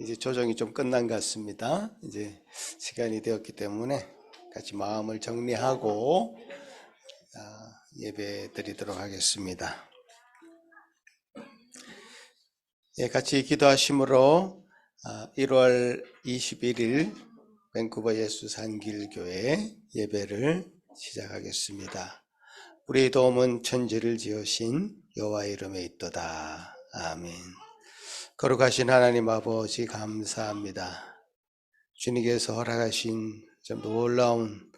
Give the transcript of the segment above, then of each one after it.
이제 조정이 좀 끝난 것 같습니다. 이제 시간이 되었기 때문에 같이 마음을 정리하고 예배 드리도록 하겠습니다. 같이 기도하심으로 1월 21일 밴쿠버 예수산길교회 예배를 시작하겠습니다. 우리의 도움은 천지를 지으신 여호와 이름에 있도다. 아멘. 거룩하신 하나님 아버지 감사합니다. 주님께서 허락하신 좀 놀라운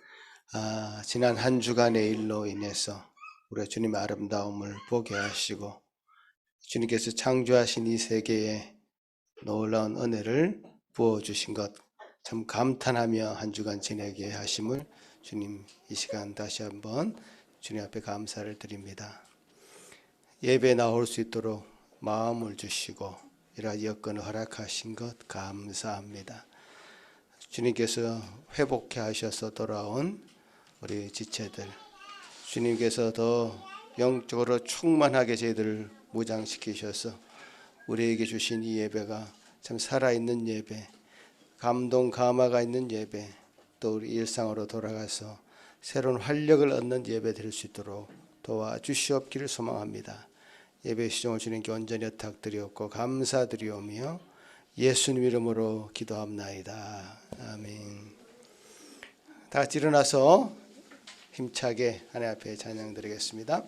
지난 한 주간의 일로 인해서 우리가 주님의 아름다움을 보게 하시고 주님께서 창조하신 이 세계에 놀라운 은혜를 부어주신 것 참 감탄하며 한 주간 지내게 하심을 주님 이 시간 다시 한번 주님 앞에 감사를 드립니다. 예배에 나올 수 있도록 마음을 주시고 이러한 여건을 허락하신 것 감사합니다. 주님께서 회복해 하셔서 돌아온 우리 지체들, 주님께서 더 영적으로 충만하게 저희들을 무장시키셔서 우리에게 주신 이 예배가 참 살아있는 예배, 감동 감화가 있는 예배, 또 우리 일상으로 돌아가서 새로운 활력을 얻는 예배 드릴 수 있도록 도와주시옵기를 소망합니다. 예배 시종을 주님께 온전히 부탁드리옵고 감사드리오며 예수님 이름으로 기도합나이다. 아멘. 다 같이 일어나서 힘차게 하나님 앞에 찬양 드리겠습니다.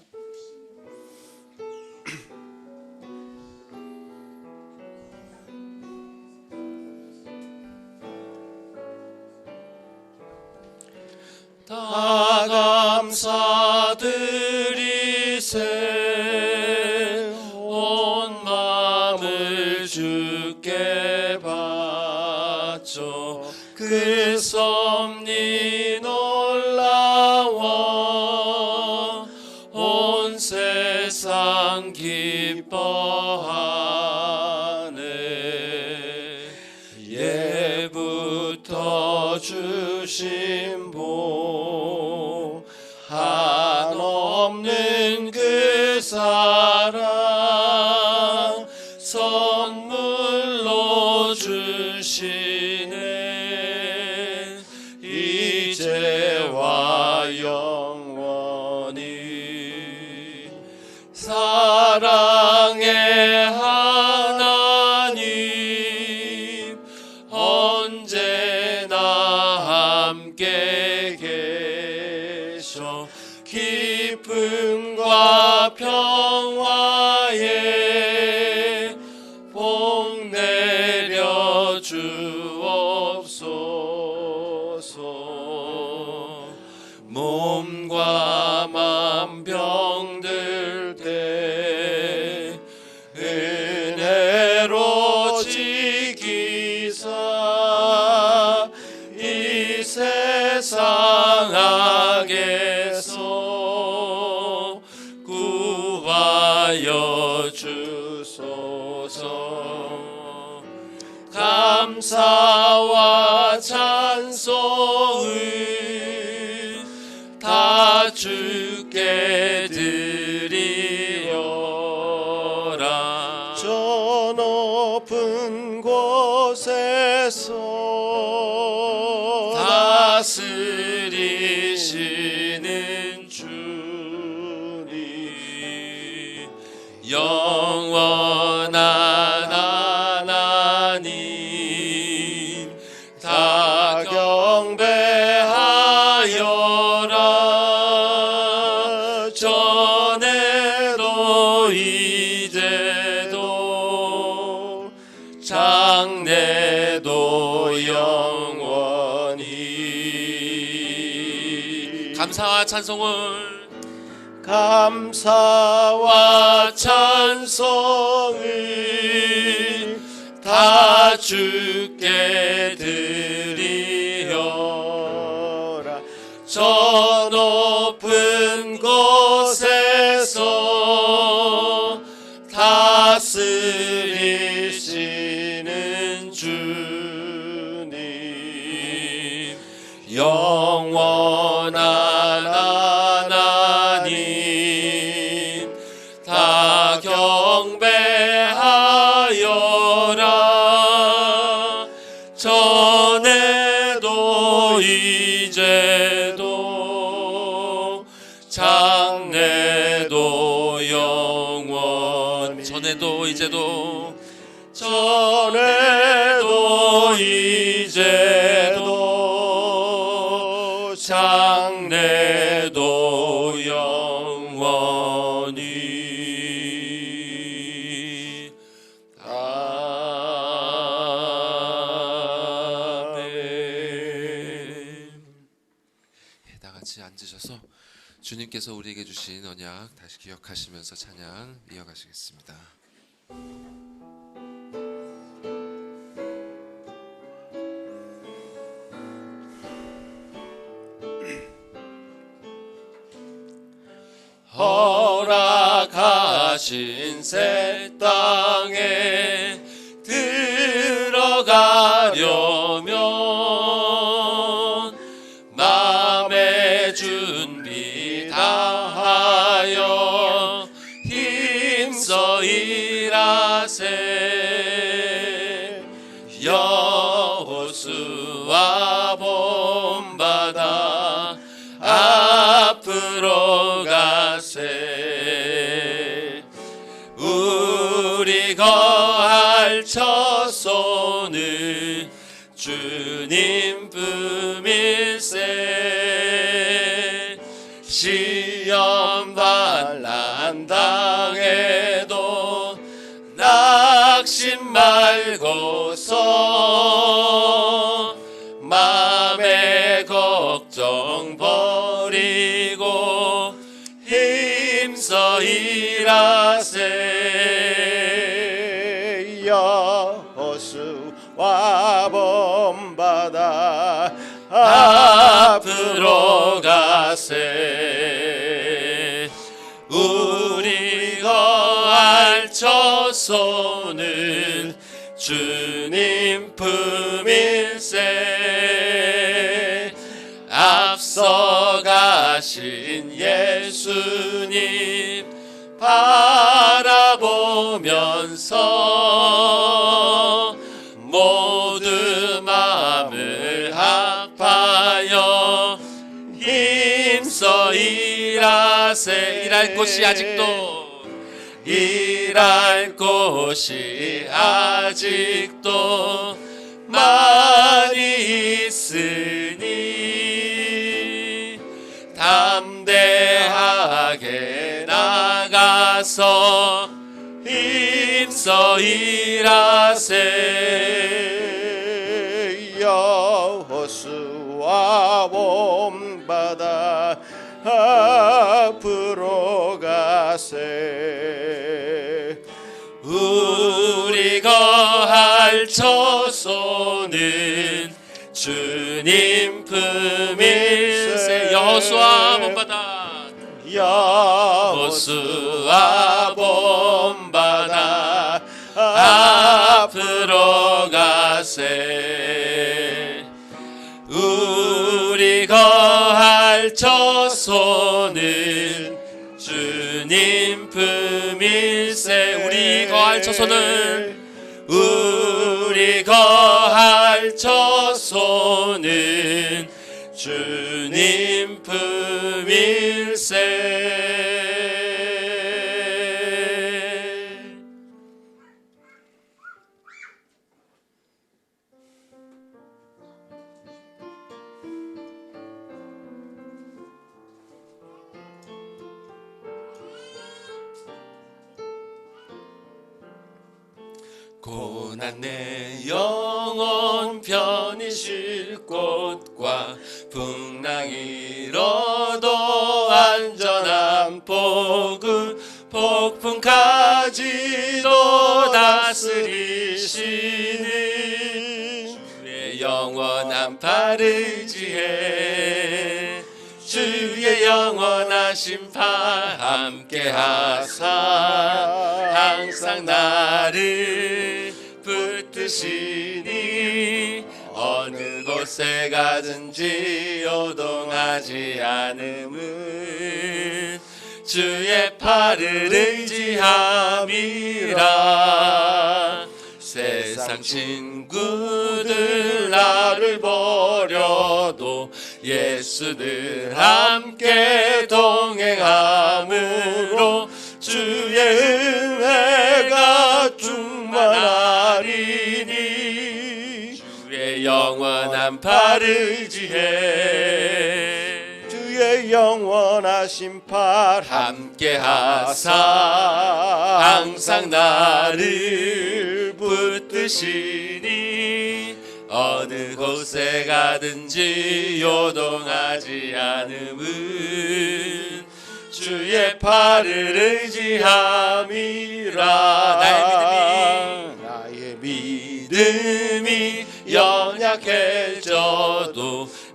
다 감사드리세 온 마음을 주께 바쳐 그 섭리 놀라워 온 세상 기뻐하네. 예부터 주신 복 한없는 그 사랑 선물로 주시네. 이제와 영원히 사랑의 하나님 언제나 함께 계셔 기쁨과 평화에 복 내려 주옵소서. 몸과 맘 병들 때 은혜로 지키사 이 세상 악에서 구하여 주소서. 감사와 찬송을 다 주께 드리어라. 저 높은 곳에서 다스리시는 주님 영원한 하나님 다 경배하여라. 전에도 이제도 장래도 영원히. 감사와 찬송을 다 주께 드리어라. 저 높은 곳에서 다스리시는 주님 영원한 하나님 다 경배하여라. 전에도 이제도 전에도 이제도 장래도 영원히 다 같이 앉으셔서 주님께서 우리에게 주신 언약 다시 기억하시면서 찬양 이어가시겠습니다. 허락하신 새 땅에 들어가려면 마음의 준비 다하여 힘써 일하세. 여호수아 본받아 앞으로 가세. 우리 거할 처소는 주님 품일세. 시험 반난 당해도 낙심 말고서 맘의 걱정 버리고 힘써 일하세. 여호수아 본받아 앞으로 가세. 우리 거할 처소는 주님 품일세. 앞서 가신 예수님 바라보면서 모두 마음을 합하여 힘써 일하세. 일할 곳이 아직도 일할 곳이 아직도 많이 있으니 담대하게 나가서 힘써 일하세. 여호수아 본받아 앞으로 가세. 우리 거할 처소는 주님 품일세. 여호수아 본받아 여호수아 본받아 앞으로 가세. 우리 거할 처소는 주님 품일세. 우리 거할 처소는 우리 거할 처소는 주님 품일세. 고난 내 영혼 편히 쉴 곳과 풍랑 일어도 안전한 복음 폭풍까지도 다스리시는 주의 영원한 팔을 의지해 주의 영원하신 팔 함께 하사 항상 나를 붙드시니 어느 곳에 가든지 요동하지 않음은 주의 팔을 의지함이라. 세상 친구들 나를 버려도 예수들 함께 동행함으로 주의 은혜 영원한 팔을 지해 주의 영원하신 팔 함께 하사 항상 나를 붙드시니 어느 곳에 가든지 요동하지 않음은 주의 팔을 의지함이라. 나의 믿음이 연약해져도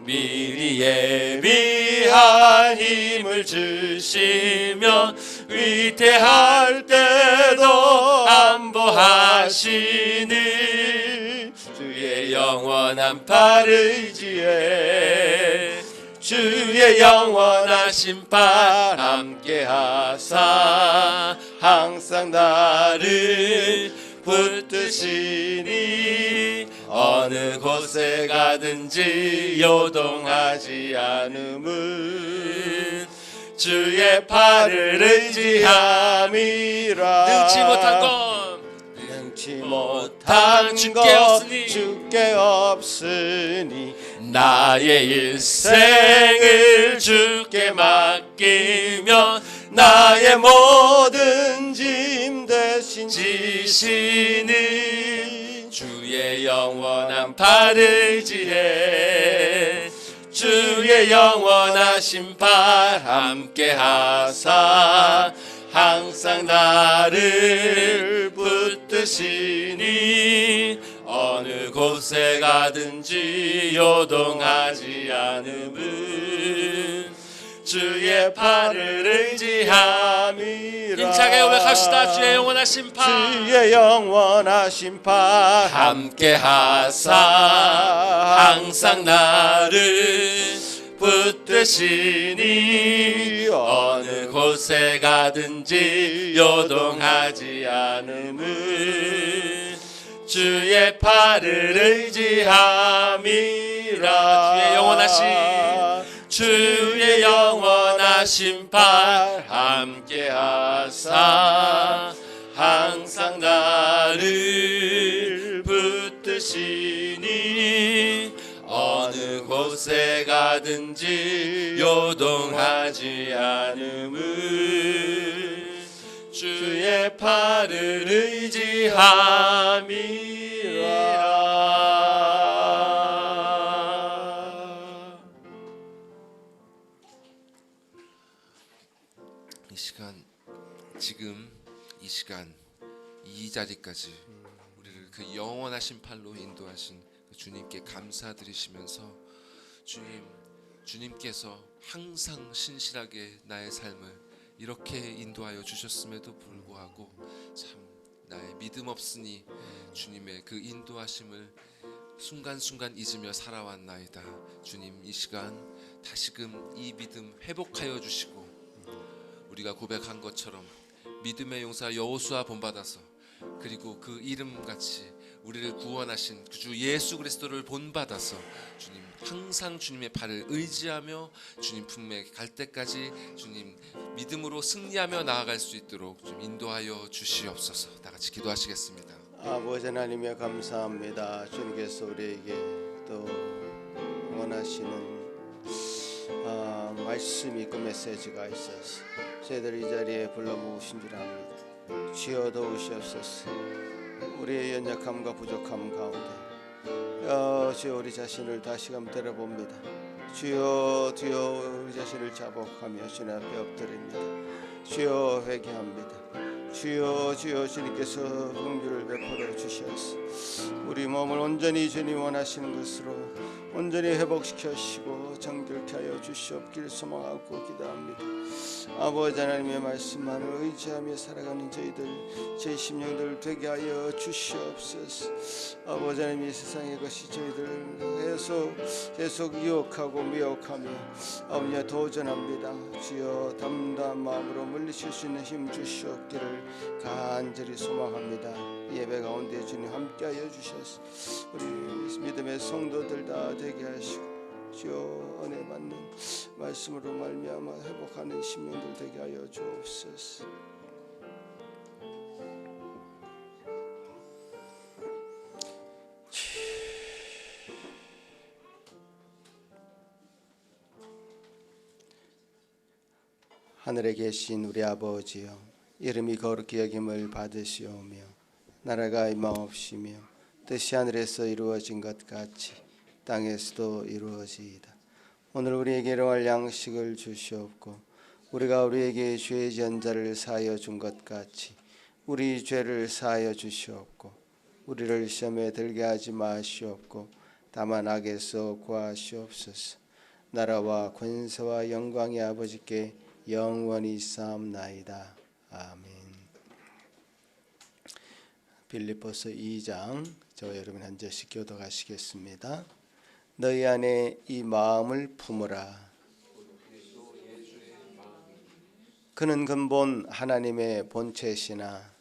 미리 예비한 힘을 주시며 위태할 때도 안보하시는 주의 영원한 팔을 의지해 주의 영원하신 팔 함께 하사 항상 나를 붙드시니 어느 곳에 가든지 요동하지 않음은 주의 팔을 의지함이라. 능치 못한 것 주께 없으니 나의 일생을 주께 맡기며 나의 모든 짐 대신 지시는 주의 영원한 팔을 의지해 주의 영원하신 팔 함께 하사 항상 나를 붙드시니 어느 곳에 가든지 요동하지 않음은 주의 팔을 의지함이라. 힘차게 고백합시다. 주의 영원하신 팔 주의 영원하신 팔 함께 하사 항상 나를 붙드시니 어느 곳에 가든지 요동하지 않음은 주의 팔을 의지함이라. 주의 영원하신 팔 함께 하사 항상 나를 붙드시니 어느 곳에 가든지 요동하지 않음은 주의 팔을 의지함이라. 이 시간, 지금 이 시간, 이 자리까지 우리를 그 영원하신 팔로 인도하신 그 주님께 감사드리시면서 주님께서 항상 신실하게 나의 삶을 이렇게 인도하여 주셨음에도 불구하고 참 나의 믿음 없으니 주님의 그 인도하심을 순간순간 잊으며 살아왔나이다. 주님, 이 시간 다시금 이 믿음 회복하여 주시고 우리가 고백한 것처럼 믿음의 용사 여호수아 본받아서 그리고 그 이름같이 우리를 구원하신 그 주 예수 그리스도를 본받아서 주님 항상 주님의 팔을 의지하며 주님 품에 갈 때까지 주님 믿음으로 승리하며 나아갈 수 있도록 좀 인도하여 주시옵소서. 다 같이 기도하시겠습니다. 아버지 하나님에 감사합니다. 주님께서 우리에게 또 원하시는 말씀이 그 메시지가 있어서 저희들 이 자리에 불러 모으신 줄 압니다. 주여 도우시옵소서. 우리의 연약함과 부족함 가운데 주여 우리 자신을 다시금 들어봅니다. 주여 우리 자신을 자복하며 주님 앞에 엎드립니다. 주여 회개합니다. 주여 주님께서 긍휼을 베풀어 주셔서 우리 몸을 온전히 주님 원하시는 것으로 온전히 회복시켜주시고 정결케 하여 주시옵길 소망하고 기도합니다. 아버지 하나님의 말씀만을 의지하며 살아가는 저희 심령들 되게 하여 주시옵소서. 아버지 하나님, 이 세상의 것이 저희들을 계속 유혹하고 미혹하며 아버지 도전합니다. 주여 담대한 마음으로 물리칠 수 있는 힘 주시옵기를 간절히 소망합니다. 예배 가운데 주님 함께하여 주셔서 우리 믿음의 성도들 다 되게 하시고 주여 은혜 받는 말씀으로 말미암아 회복하는 심령들 되게 하여 주옵소서. 하늘에 계신 우리 아버지여, 이름이 거룩히 여김을 받으시오며 나라가 임하옵시며 뜻이 하늘에서 이루어진 것 같이 땅에서도 이루어지이다. 오늘 우리에게 일용할 양식을 주시옵고 우리가 우리에게 죄 지은 자를 사하여 준 것 같이 우리 죄를 사하여 주시옵고 우리를 시험에 들게 하지 마시옵고 다만 악에서 구하시옵소서. 나라와 권세와 영광이 아버지께 영원히 있사옵나이다. 아멘. 빌립보서 2장, 저와 여러분 한 절씩 교독하시겠습니다. 너희 안에 이 마음을 품으라. 그는 근본 하나님의 본체시나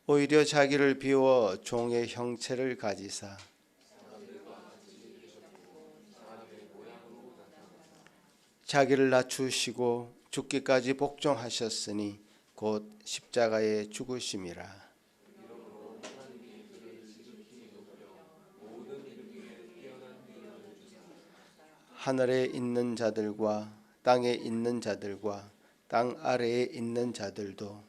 오히려 자기를 비워 종의 형체를 가지사 자기를 낮추시고 죽기까지 복종하셨으니 곧 십자가에 죽으심이라. 하늘에 있는 자들과 땅에 있는 자들과 땅 아래에 있는 자들도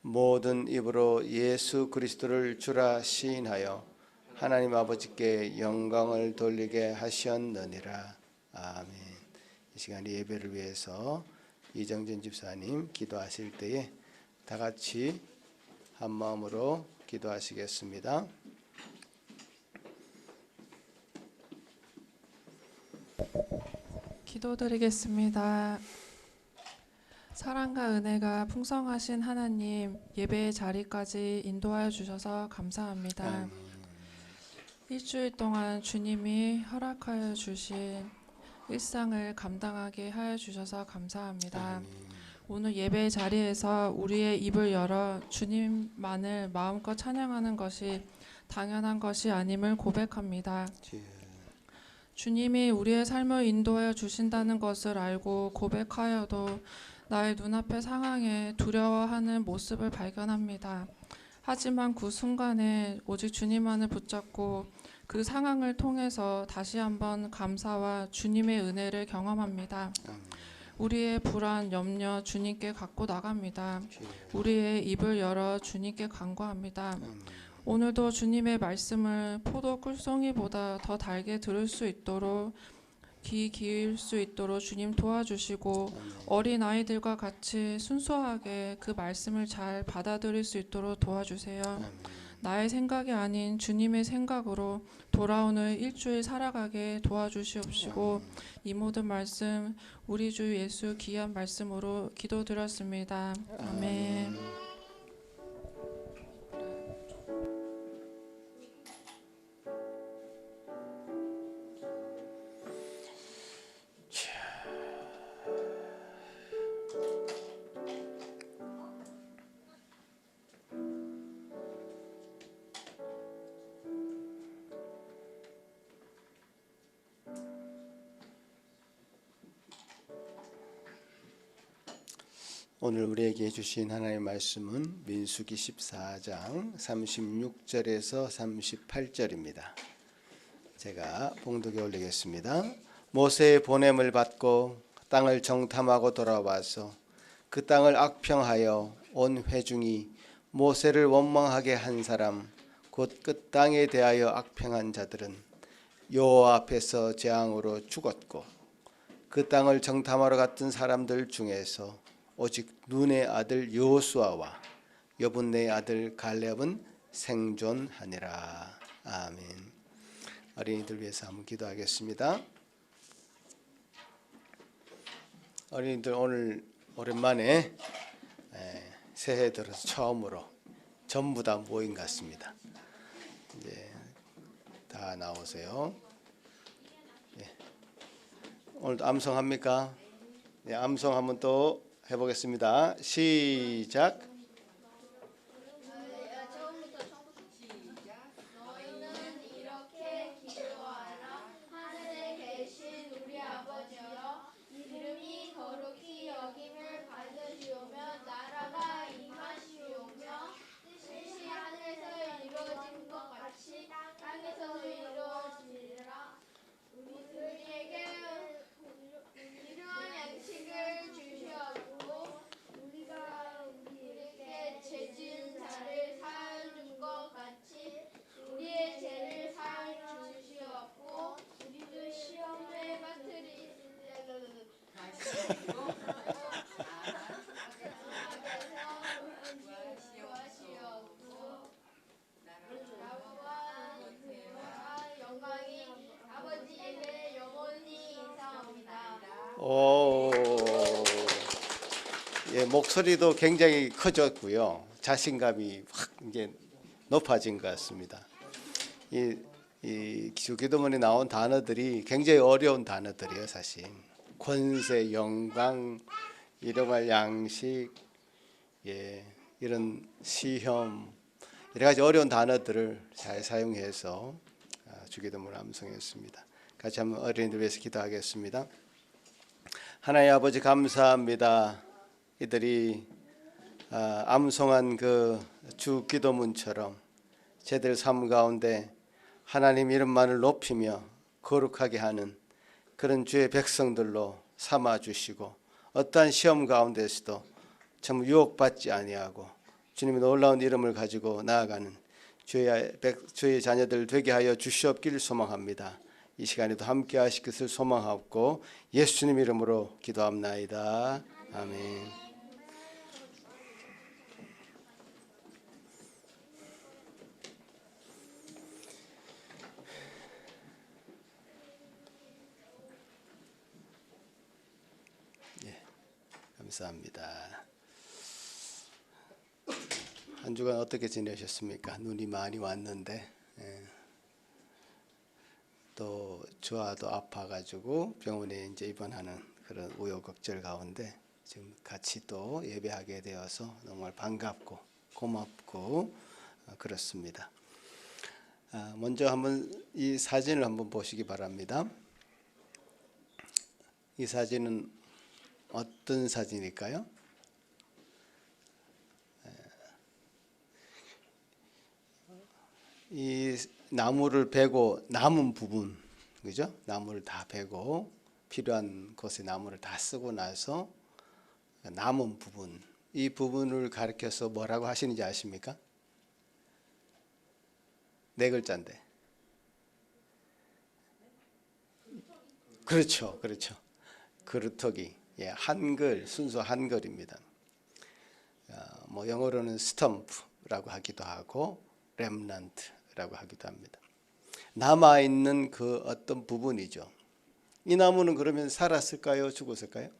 모든 입으로 예수 그리스도를 주라 시인하여 하나님 아버지께 영광을 돌리게 하셨느니라. 아멘. 이 시간 예배를 위해서 이정진 집사님 기도하실 때에 다 같이 한 마음으로 기도하시겠습니다. 기도드리겠습니다. 사랑과 은혜가 풍성하신 하나님, 예배의 자리까지 인도하여 주셔서 감사합니다. 일주일 동안 주님이 허락하여 주신 일상을 감당하게 하여 주셔서 감사합니다. 오늘 예배의 자리에서 우리의 입을 열어 주님만을 마음껏 찬양하는 것이 당연한 것이 아님을 고백합니다. 주님이 우리의 삶을 인도하여 주신다는 것을 알고 고백하여도 나의 눈앞의 상황에 두려워하는 모습을 발견합니다. 하지만 그 순간에 오직 주님만을 붙잡고 그 상황을 통해서 다시 한번 감사와 주님의 은혜를 경험합니다. 우리의 불안, 염려 주님께 갖고 나갑니다. 우리의 입을 열어 주님께 간구합니다. 오늘도 주님의 말씀을 포도 꿀송이보다 더 달게 들을 수 있도록 귀 기울 수 있도록 주님 도와주시고 어린 아이들과 같이 순수하게 그 말씀을 잘 받아들일 수 있도록 도와주세요. 나의 생각이 아닌 주님의 생각으로 돌아오는 일주일 살아가게 도와주시옵시고 이 모든 말씀 우리 주 예수 귀한 말씀으로 기도드렸습니다. 아멘. 오늘 우리에게 주신 하나님의 말씀은 민수기 14장 36절에서 38절입니다. 제가 봉독에 올리겠습니다. 모세의 보냄을 받고 땅을 정탐하고 돌아와서 그 땅을 악평하여 온 회중이 모세를 원망하게 한 사람 곧 그 땅에 대하여 악평한 자들은 여호와 앞에서 재앙으로 죽었고 그 땅을 정탐하러 갔던 사람들 중에서 오직 눈의 아들 여호수아와 여분네의 아들 갈렙은 생존하니라. 아멘. 어린이들 위해서 한번 기도하겠습니다. 어린이들 오늘 오랜만에 새해 들어서 처음으로 전부 다 모인 것 같습니다. 이제 다 나오세요. 오늘도 암송합니까? 네, 암송 한번 또 해보겠습니다. 시작. 너희는 이렇게 기도하라. 하늘에 계신 우리 아버지여, 이름이 거룩히 여김을 받으시오며 나라가 임하시오며 뜻이 하늘에서 이루어진 것 같이 영광이 아버지에게 영원히 인사합니다. 오, 예, 목소리도 굉장히 커졌고요. 자신감이 확 이제 높아진 것 같습니다. 이 주기도문에 나온 단어들이 굉장히 어려운 단어들이에요, 사실. 권세, 영광, 일용할 양식, 예, 이런 시험, 여러 가지 어려운 단어들을 잘 사용해서 주기도문을 암송했습니다. 같이 한번 어린이들 위해서 기도하겠습니다. 하나님 아버지 감사합니다. 이들이 암송한 그 주기도문처럼 제들 삶 가운데 하나님 이름만을 높이며 거룩하게 하는 그런 주의 백성들로 삼아주시고 어떠한 시험 가운데서도 참 유혹받지 아니하고 주님의 놀라운 이름을 가지고 나아가는 주의 자녀들 되게 하여 주시옵기를 소망합니다. 이 시간에도 함께 하실 것을 소망하고 예수님 이름으로 기도합나이다. 아멘. 감사합니다. 한 주간 어떻게 지내셨습니까? 눈이 많이 왔는데 또 저와도 아파가지고 병원에 이제 입원하는 그런 우여곡절 가운데 지금 같이 또 예배하게 되어서 정말 반갑고 고맙고 그렇습니다. 먼저 한번 이 사진을 한번 보시기 바랍니다. 이 사진은 어떤 사진일까요? 이 나무를 베고 남은 부분, 그죠? 나무를 다 베고 필요한 곳에 나무를 다 쓰고 나서 남은 부분, 이 부분을 가리켜서 뭐라고 하시는지 아십니까? 네 글자인데. 그렇죠, 그렇죠. 그루터기. 예, 한글, 순수 한글입니다. 뭐 영어로는 스텀프라고 하기도 하고 렘넌트라고 하기도 합니다. 남아 있는 그 어떤 부분이죠. 이 나무는 그러면 살았을까요, 죽었을까요?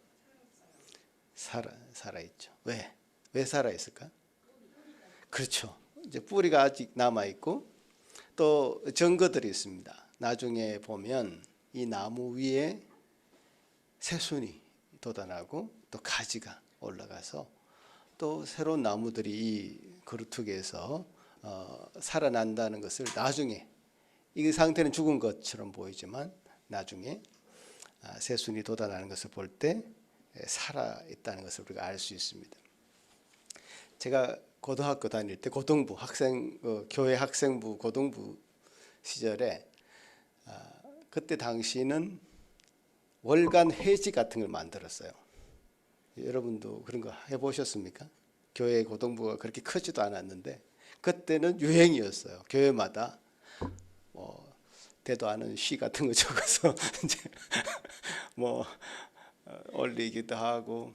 살아 있죠. 왜 살아 있을까? 그렇죠. 이제 뿌리가 아직 남아 있고 또 증거들이 있습니다. 나중에 보면 이 나무 위에 새순이 돋아나고 또 가지가 올라가서 또 새로운 나무들이 이 그루터기에서 살아난다는 것을 나중에, 이 상태는 죽은 것처럼 보이지만 나중에 새순이 돋아나는 것을 볼 때 살아있다는 것을 우리가 알 수 있습니다. 제가 고등학교 다닐 때 고등부 교회 학생부 고등부 시절에 그때 당시는 월간 회지 같은 걸 만들었어요. 여러분도 그런 거 해보셨습니까? 교회 고등부가 그렇게 크지도 않았는데 그때는 유행이었어요. 교회마다 뭐 대도 않은 시 같은 거 적어서 이제 뭐 올리기도 하고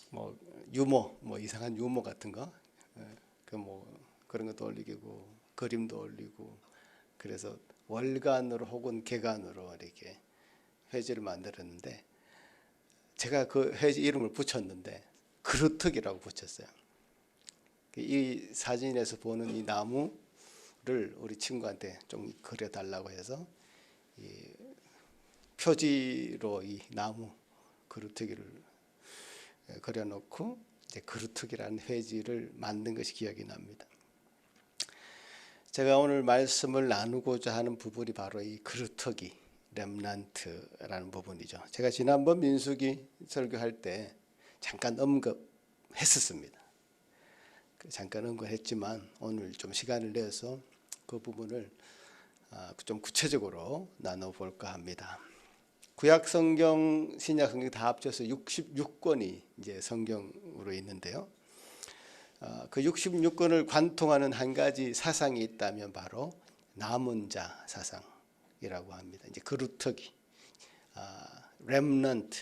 뭐 유머, 뭐 이상한 유머 같은 거, 그 뭐 그런 것도 올리고 그림도 올리고, 그래서 월간으로 혹은 개간으로 이렇게 회지를 만들었는데 제가 그 회지 이름을 붙였는데 그루터기라고 붙였어요. 이 사진에서 보는 이 나무를 우리 친구한테 좀 그려달라고 해서 이 표지로 이 나무 그루터기를 그려놓고 이제 그루터기라는 회지를 만든 것이 기억이 납니다. 제가 오늘 말씀을 나누고자 하는 부분이 바로 이 그루터기, 렘넌트라는 부분이죠. 제가 지난번 민수기 설교할 때 잠깐 언급했었습니다. 잠깐 언급했지만 오늘 좀 시간을 내서 그 부분을 좀 구체적으로 나눠볼까 합니다. 구약 성경, 신약 성경 다 합쳐서 66권이 이제 성경으로 있는데요. 그 66권을 관통하는 한 가지 사상이 있다면 바로 남은 자 사상이라고 합니다. 이제 그루터기, 렘넌트,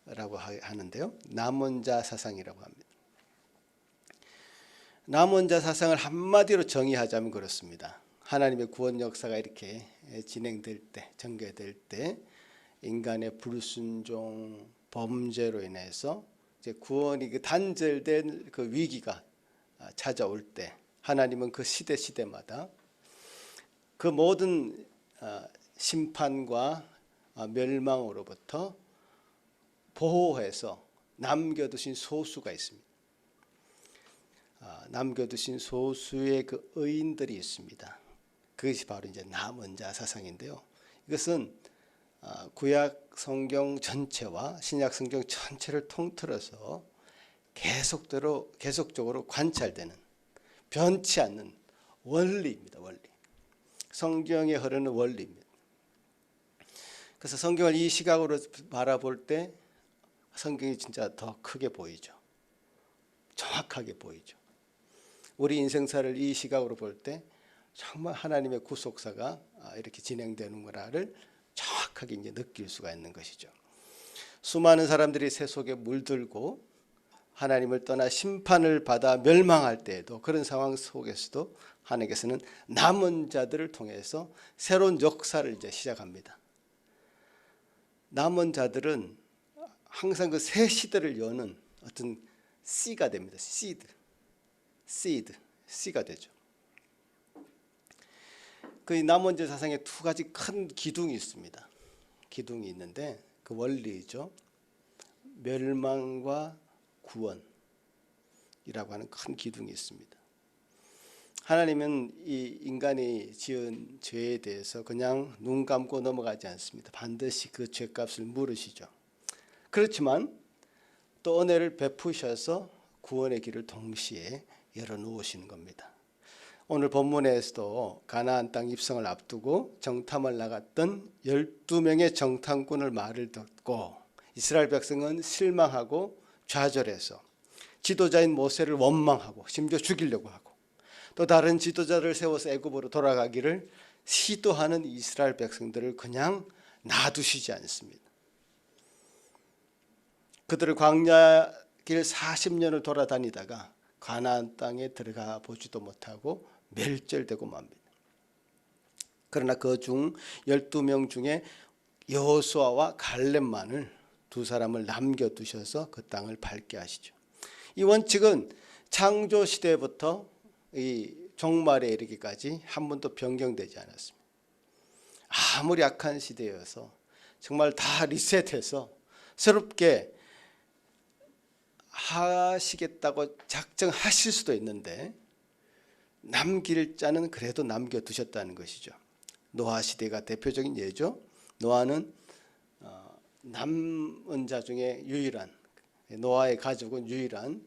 하는데요. 남은 자 사상이라고 합니다. 남은 자 사상을 한마디로 정의하자면 그렇습니다. 하나님의 구원 역사가 이렇게 진행될 때, 전개될 때 인간의 불순종, 범죄로 인해서 이제 구원이 그 단절된 그 위기가 찾아올 때 하나님은 그 시대마다 그 모든 심판과 멸망으로부터 보호해서 남겨두신 소수가 있습니다. 남겨두신 소수의 그 의인들이 있습니다. 그것이 바로 이제 남은 자 사상인데요. 이것은 구약 성경 전체와 신약 성경 전체를 통틀어서 계속적으로 관찰되는 변치 않는 원리입니다. 원리. 성경에 흐르는 원리입니다. 그래서 성경을 이 시각으로 바라볼 때 성경이 진짜 더 크게 보이죠. 정확하게 보이죠. 우리 인생사를 이 시각으로 볼 때 정말 하나님의 구속사가 이렇게 진행되는구나를 정확하게 이제 느낄 수가 있는 것이죠. 수많은 사람들이 새 속에 물들고 하나님을 떠나 심판을 받아 멸망할 때에도 그런 상황 속에서도 하나님께서는 남은 자들을 통해서 새로운 역사를 이제 시작합니다. 남은 자들은 항상 그 새 시대를 여는 어떤 씨가 됩니다. 씨가 되죠. 그 남은 자 사상에 두 가지 큰 기둥이 있습니다. 기둥이 있는데 그 원리죠. 멸망과 구원이라고 하는 큰 기둥이 있습니다. 하나님은 이 인간이 지은 죄에 대해서 그냥 눈 감고 넘어가지 않습니다. 반드시 그 죄값을 물으시죠. 그렇지만 또 은혜를 베푸셔서 구원의 길을 동시에 열어놓으시는 겁니다. 오늘 본문에서도 가나안 땅 입성을 앞두고 정탐을 나갔던 12명의 정탐꾼을 말을 듣고 이스라엘 백성은 실망하고 좌절해서 지도자인 모세를 원망하고 심지어 죽이려고 하고 또 다른 지도자를 세워서 애굽으로 돌아가기를 시도하는 이스라엘 백성들을 그냥 놔두시지 않습니다. 그들을 광야 길 40년을 돌아다니다가 가나안 땅에 들어가 보지도 못하고 멸절되고 맙니다. 그러나 그 중 12명 중에 여호수아와 갈렙만을 두 사람을 남겨두셔서 그 땅을 밟게 하시죠. 이 원칙은 창조 시대부터 이 종말에 이르기까지 한 번도 변경되지 않았습니다. 아무리 악한 시대여서 정말 다 리셋해서 새롭게 하시겠다고 작정하실 수도 있는데 남길 자는 그래도 남겨두셨다는 것이죠. 노아 시대가 대표적인 예죠. 노아는 남은 자 중에 유일한, 노아의 가족은 유일한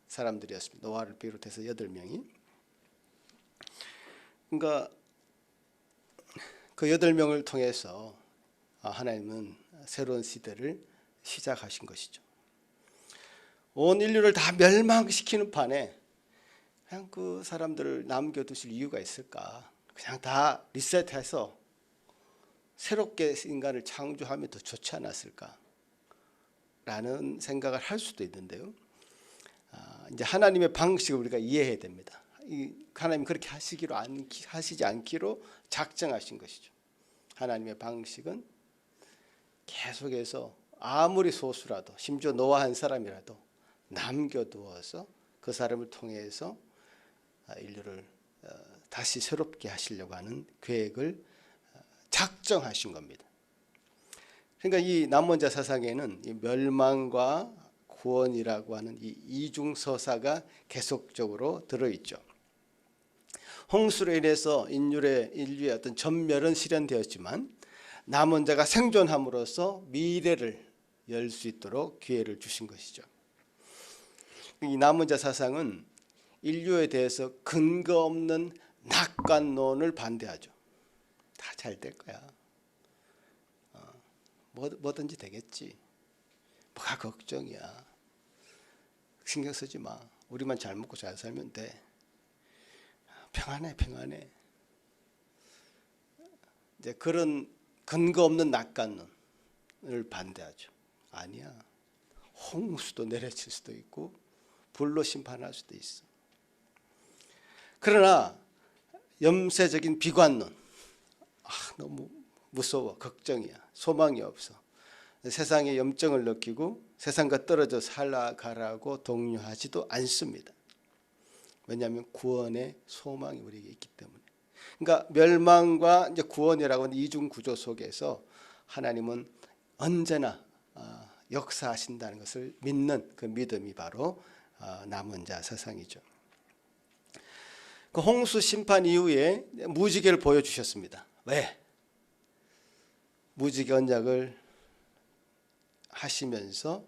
사람들이었습니다. 노아를 비롯해서 8명이. 그러니까 그 8명을 통해서 하나님은 새로운 시대를 시작하신 것이죠. 온 인류를 다 멸망시키는 판에 그냥 그 사람들을 남겨두실 이유가 있을까? 그냥 다 리셋해서 새롭게 인간을 창조하면 더 좋지 않았을까? 라는 생각을 할 수도 있는데요. 이제 하나님의 방식을 우리가 이해해야 됩니다. 하나님 그렇게 하시지 않기로 작정하신 것이죠. 하나님의 방식은 계속해서 아무리 소수라도 심지어 노아 한 사람이라도 남겨두어서 그 사람을 통해서 인류를 다시 새롭게 하시려고 하는 계획을 작정하신 겁니다. 그러니까 이 남은 자 사상에는 이 멸망과 구원이라고 하는 이 이중서사가 계속적으로 들어있죠. 홍수로 인해서 인류의 어떤 전멸은 실현되었지만 남은 자가 생존함으로써 미래를 열 수 있도록 기회를 주신 것이죠. 이 남은 자 사상은 인류에 대해서 근거 없는 낙관론을 반대하죠. 다 잘 될 거야. 뭐든지 되겠지. 뭐가 걱정이야. 신경 쓰지 마. 우리만 잘 먹고 잘 살면 돼. 평안해. 이제 그런 근거 없는 낙관론을 반대하죠. 아니야. 홍수도 내려칠 수도 있고 불로 심판할 수도 있어. 그러나 염세적인 비관론, 너무 무서워, 걱정이야, 소망이 없어, 세상의 염증을 느끼고 세상과 떨어져 살아가라고 독려하지도 않습니다. 왜냐하면 구원의 소망이 우리에게 있기 때문에. 그러니까 멸망과 이제 구원이라고 하는 이중 구조 속에서 하나님은 언제나 역사하신다는 것을 믿는 그 믿음이 바로 남은 자 세상이죠. 그 홍수 심판 이후에 무지개를 보여주셨습니다. 왜? 무지개 언약을 하시면서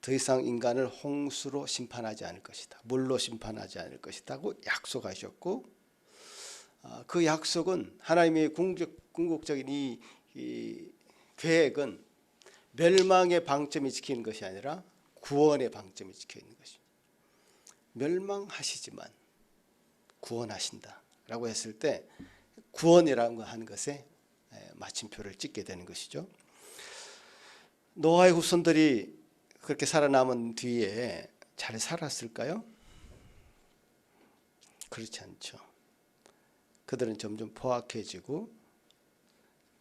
더 이상 인간을 홍수로 심판하지 않을 것이다, 물로 심판하지 않을 것이라고 약속하셨고, 그 약속은 하나님의 궁극적인 이 계획은 멸망의 방점이 지키는 것이 아니라 구원의 방점이 지켜 있는 것이죠. 멸망하시지만 구원하신다라고 했을 때 구원이라고 하는 것에 마침표를 찍게 되는 것이죠. 노아의 후손들이 그렇게 살아남은 뒤에 잘 살았을까요? 그렇지 않죠. 그들은 점점 포악해지고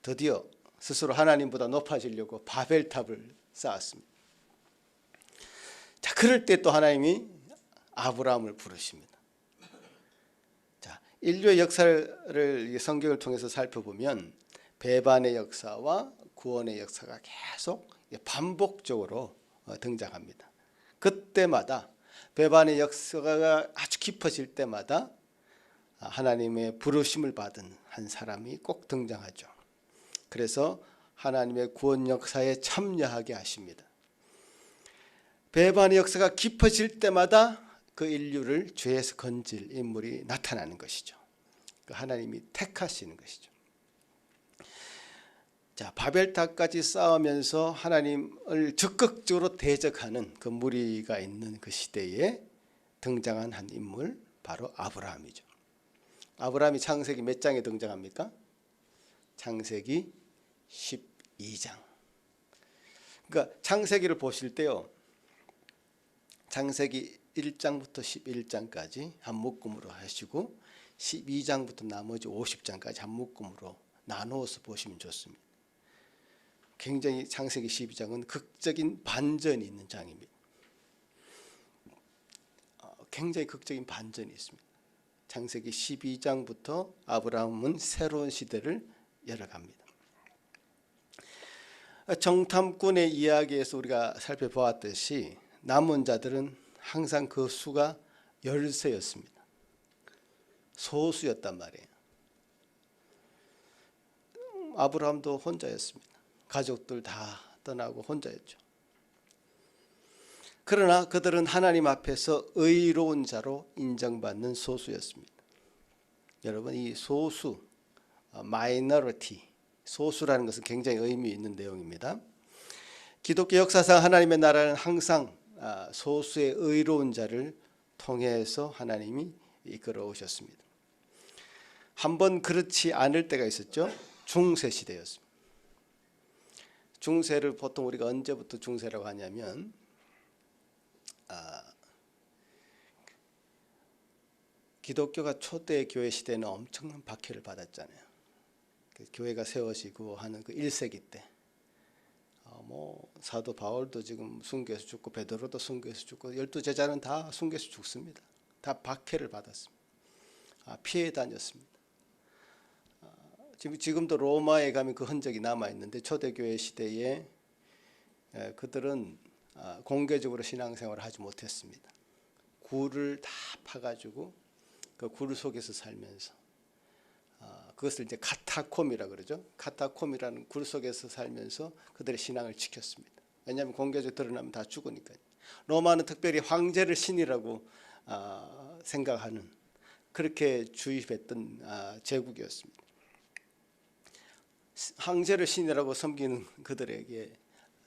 드디어 스스로 하나님보다 높아지려고 바벨탑을 쌓았습니다. 자, 그럴 때 또 하나님이 아브라함을 부르십니다. 자, 인류의 역사를 성경을 통해서 살펴보면 배반의 역사와 구원의 역사가 계속 반복적으로 등장합니다. 그때마다 배반의 역사가 아주 깊어질 때마다 하나님의 부르심을 받은 한 사람이 꼭 등장하죠. 그래서 하나님의 구원 역사에 참여하게 하십니다. 배반의 역사가 깊어질 때마다 그 인류를 죄에서 건질 인물이 나타나는 것이죠. 하나님이 택하시는 것이죠. 자, 바벨탑까지 쌓으면서 하나님을 적극적으로 대적하는 그 무리가 있는 그 시대에 등장한 한 인물, 바로 아브라함이죠. 아브라함이 창세기 몇 장에 등장합니까? 창세기 12장. 그러니까 창세기를 보실 때요, 창세기 1장부터 11장까지 한 묶음으로 하시고 12장부터 나머지 50장까지 한 묶음으로 나누어서 보시면 좋습니다. 굉장히 창세기 12장은 극적인 반전이 있는 장입니다. 굉장히 극적인 반전이 있습니다. 창세기 12장부터 아브라함은 새로운 시대를 열어갑니다. 정탐꾼의 이야기에서 우리가 살펴보았듯이 남은 자들은 항상 그 수가 13였습니다. 소수였단 말이에요. 아브라함도 혼자였습니다. 가족들 다 떠나고 혼자였죠. 그러나 그들은 하나님 앞에서 의로운 자로 인정받는 소수였습니다. 여러분, 이 소수, 마이너리티, 소수라는 것은 굉장히 의미 있는 내용입니다. 기독교 역사상 하나님의 나라는 항상 소수의 의로운 자를 통해서 하나님이 이끌어 오셨습니다. 한번 그렇지 않을 때가 있었죠. 중세 시대였습니다. 중세를 보통 우리가 언제부터 중세라고 하냐면 기독교가 초대 교회 시대는 엄청난 박해를 받았잖아요. 교회가 세워지고 하는 그 1세기 때 사도 바울도 지금 순교해서 죽고 베드로도 순교해서 죽고 12제자는 다 순교해서 죽습니다. 다 박해를 받았습니다. 피해 다녔습니다. 지금도 로마에 가면 그 흔적이 남아 있는데 초대교회 시대에 그들은 공개적으로 신앙생활을 하지 못했습니다. 굴을 다 파가지고 그 굴 속에서 살면서 그것을 이제 카타콤이라 그러죠. 카타콤이라는 굴 속에서 살면서 그들의 신앙을 지켰습니다. 왜냐하면 공개적으로 드러나면 다 죽으니까요. 로마는 특별히 황제를 신이라고 생각하는, 그렇게 주입했던 제국이었습니다. 황제를 신이라고 섬기는 그들에게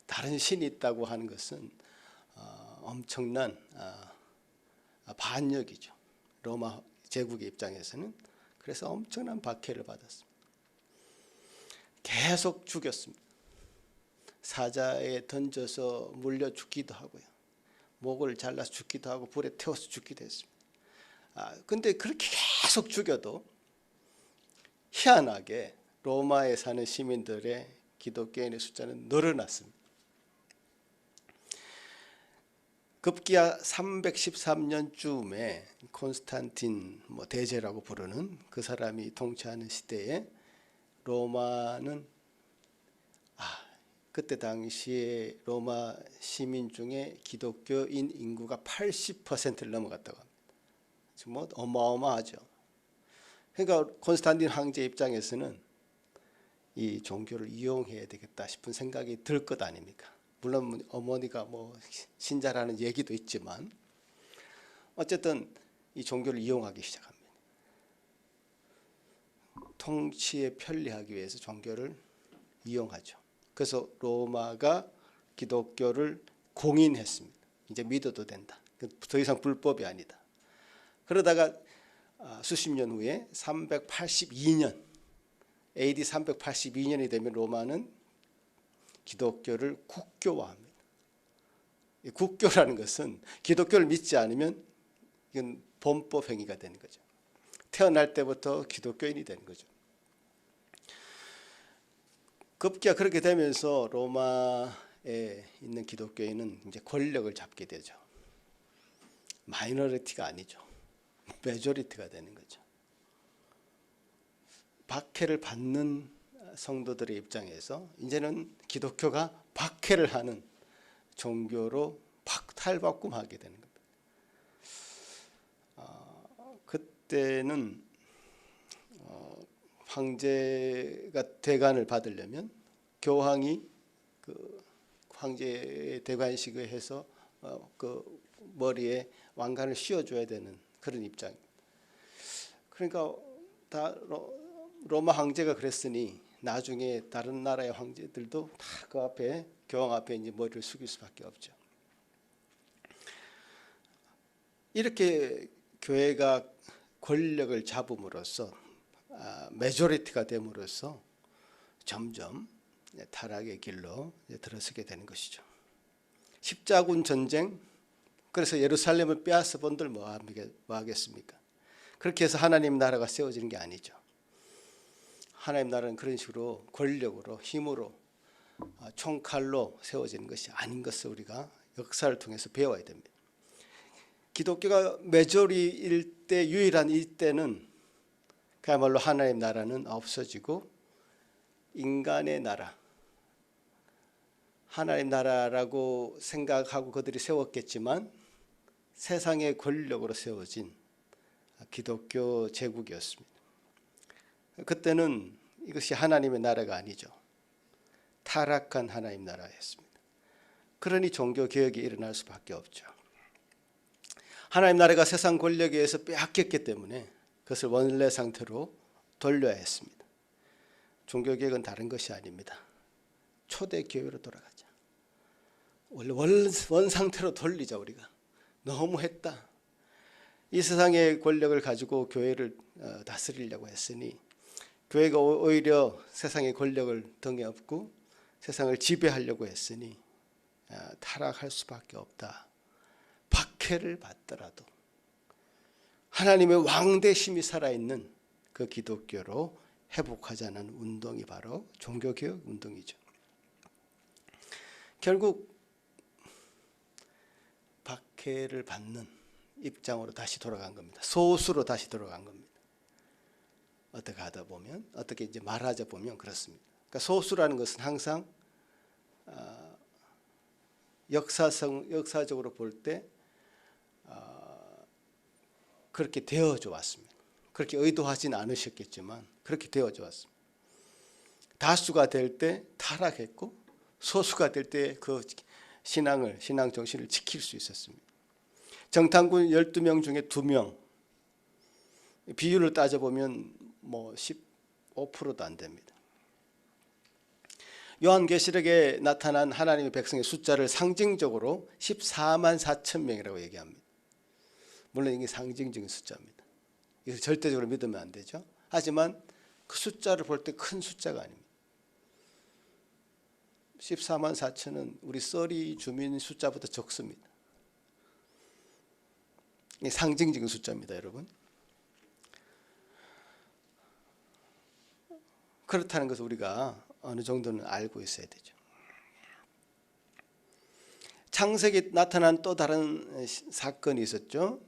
다른 신이 있다고 하는 것은 엄청난 반역이죠. 로마 제국의 입장에서는. 그래서 엄청난 박해를 받았습니다. 계속 죽였습니다. 사자에 던져서 물려 죽기도 하고요. 목을 잘라서 죽기도 하고 불에 태워서 죽기도 했습니다. 근데 그렇게 계속 죽여도 희한하게 로마에 사는 시민들의 기독교인의 숫자는 늘어났습니다. 급기야 313년쯤에 콘스탄틴 대제라고 부르는 그 사람이 통치하는 시대에 로마는 그때 당시에 로마 시민 중에 기독교인 인구가 80%를 넘어갔다고 합니다. 지금 어마어마하죠. 그러니까 콘스탄틴 황제 입장에서는 이 종교를 이용해야 되겠다 싶은 생각이 들 것 아닙니까? 물론 어머니가 신자라는 얘기도 있지만 어쨌든 이 종교를 이용하기 시작합니다. 통치에 편리하기 위해서 종교를 이용하죠. 그래서 로마가 기독교를 공인했습니다. 이제 믿어도 된다. 더 이상 불법이 아니다. 그러다가 수십 년 후에 382년 AD 382년이 되면 로마는 기독교를 국교화합니다. 국교라는 것은 기독교를 믿지 않으면 이건 범법 행위가 되는 거죠. 태어날 때부터 기독교인이 되는 거죠. 급기야 그렇게 되면서 로마에 있는 기독교인은 이제 권력을 잡게 되죠. 마이너리티가 아니죠. 메조리티가 되는 거죠. 박해를 받는 성도들의 입장에서 이제는 기독교가 박해를 하는 종교로 탈바꿈하게 되는 겁니다. 그때는 황제가 대관을 받으려면 교황이 그 황제의 대관식을 해서 그 머리에 왕관을 씌워줘야 되는 그런 입장입니다. 그러니까 다 로마 황제가 그랬으니 나중에 다른 나라의 황제들도 다 그 앞에 교황 앞에 이제 머리를 숙일 수밖에 없죠. 이렇게 교회가 권력을 잡음으로써 메조리티가 됨으로써 점점 타락의 길로 들어서게 되는 것이죠. 십자군 전쟁, 그래서 예루살렘을 빼앗아 본들 뭐 하겠습니까? 그렇게 해서 하나님 나라가 세워지는 게 아니죠. 하나님 나라는 그런 식으로 권력으로 힘으로 총칼로 세워지는 것이 아닌 것을 우리가 역사를 통해서 배워야 됩니다. 기독교가 메조리일 때 유일한 이때는 그야말로 하나님 나라는 없어지고 인간의 나라, 하나님 나라라고 생각하고 그들이 세웠겠지만 세상의 권력으로 세워진 기독교 제국이었습니다. 그때는 이것이 하나님의 나라가 아니죠. 타락한 하나님 나라였습니다. 그러니 종교 개혁이 일어날 수밖에 없죠. 하나님 나라가 세상 권력에 의해서 빼앗겼기 때문에 그것을 원래 상태로 돌려야 했습니다. 종교 개혁은 다른 것이 아닙니다. 초대 교회로 돌아가자. 원래 원 상태로 돌리자. 우리가 너무했다. 이 세상의 권력을 가지고 교회를 다스리려고 했으니 교회가 오히려 세상의 권력을 등에 업고 세상을 지배하려고 했으니 타락할 수밖에 없다. 박해를 받더라도 하나님의 왕대심이 살아있는 그 기독교로 회복하자는 운동이 바로 종교개혁 운동이죠. 결국 박해를 받는 입장으로 다시 돌아간 겁니다. 소수로 다시 돌아간 겁니다. 어떻게 하다 보면, 어떻게 이제 말하자 보면 그렇습니다. 그러니까 소수라는 것은 항상 역사적으로 볼 때 그렇게 되어져 왔습니다. 그렇게 의도하지는 않으셨겠지만 그렇게 되어져 왔습니다. 다수가 될 때 타락했고 소수가 될 때 그 신앙 정신을 지킬 수 있었습니다. 정탐꾼 12명 중에 2명, 비율을 따져보면 15%도 안 됩니다. 요한계시록에 나타난 하나님의 백성의 숫자를 상징적으로 14만 4천 명이라고 얘기합니다. 물론 이게 상징적인 숫자입니다. 이것을 절대적으로 믿으면 안 되죠. 하지만 그 숫자를 볼 때 큰 숫자가 아닙니다. 14만 4천은 우리 썰이 주민 숫자보다 적습니다. 이게 상징적인 숫자입니다, 여러분. 그렇다는 것을 우리가 어느 정도는 알고 있어야 되죠. 창세기에 나타난 또 다른 사건이 있었죠.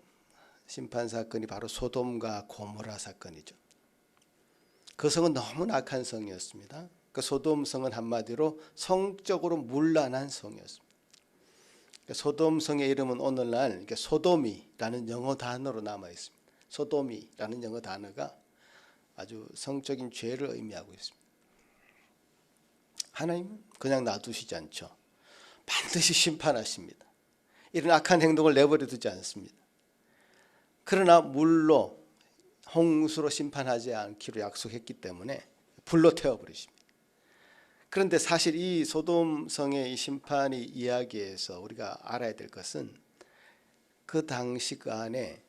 심판 사건이 바로 소돔과 고모라 사건이죠. 그 성은 너무나 악한 성이었습니다. 그 소돔 성은 한마디로 성적으로 문란한 성이었습니다. 소돔 성의 이름은 오늘날 소돔이라는 영어 단어로 남아 있습니다. 소돔이라는 영어 단어가 아주 성적인 죄를 의미하고 있습니다. 하나님은 그냥 놔두시지 않죠. 반드시 심판하십니다. 이런 악한 행동을 내버려 두지 않습니다. 그러나 물로 홍수로 심판하지 않기로 약속했기 때문에 불로 태워버리십니다. 그런데 사실 이 소돔 성의 이 심판의 이야기에서 우리가 알아야 될 것은 그 당시 그 안에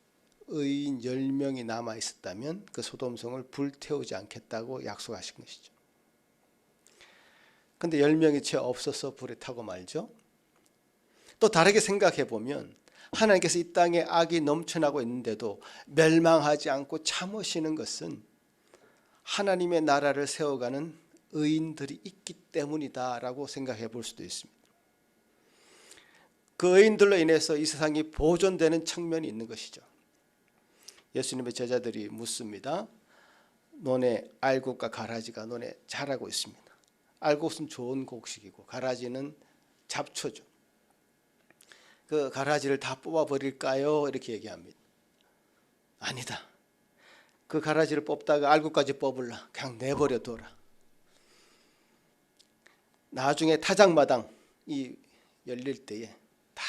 의인 10명이 남아 있었다면 그 소돔 성을 불태우지 않겠다고 약속하신 것이죠. 그런데 10명이 채 없어서 불에 타고 말죠. 또 다르게 생각해 보면 하나님께서 이 땅에 악이 넘쳐나고 있는데도 멸망하지 않고 참으시는 것은 하나님의 나라를 세워가는 의인들이 있기 때문이다라고 생각해 볼 수도 있습니다. 그 의인들로 인해서 이 세상이 보존되는 측면이 있는 것이죠. 예수님의 제자들이 묻습니다. 논에 알곡과 가라지가 논에 자라고 있습니다. 알곡은 좋은 곡식이고 가라지는 잡초죠. 그 가라지를 다 뽑아버릴까요? 이렇게 얘기합니다. 아니다. 그 가라지를 뽑다가 알곡까지 뽑을라. 그냥 내버려둬라. 나중에 타작마당이 열릴 때에 다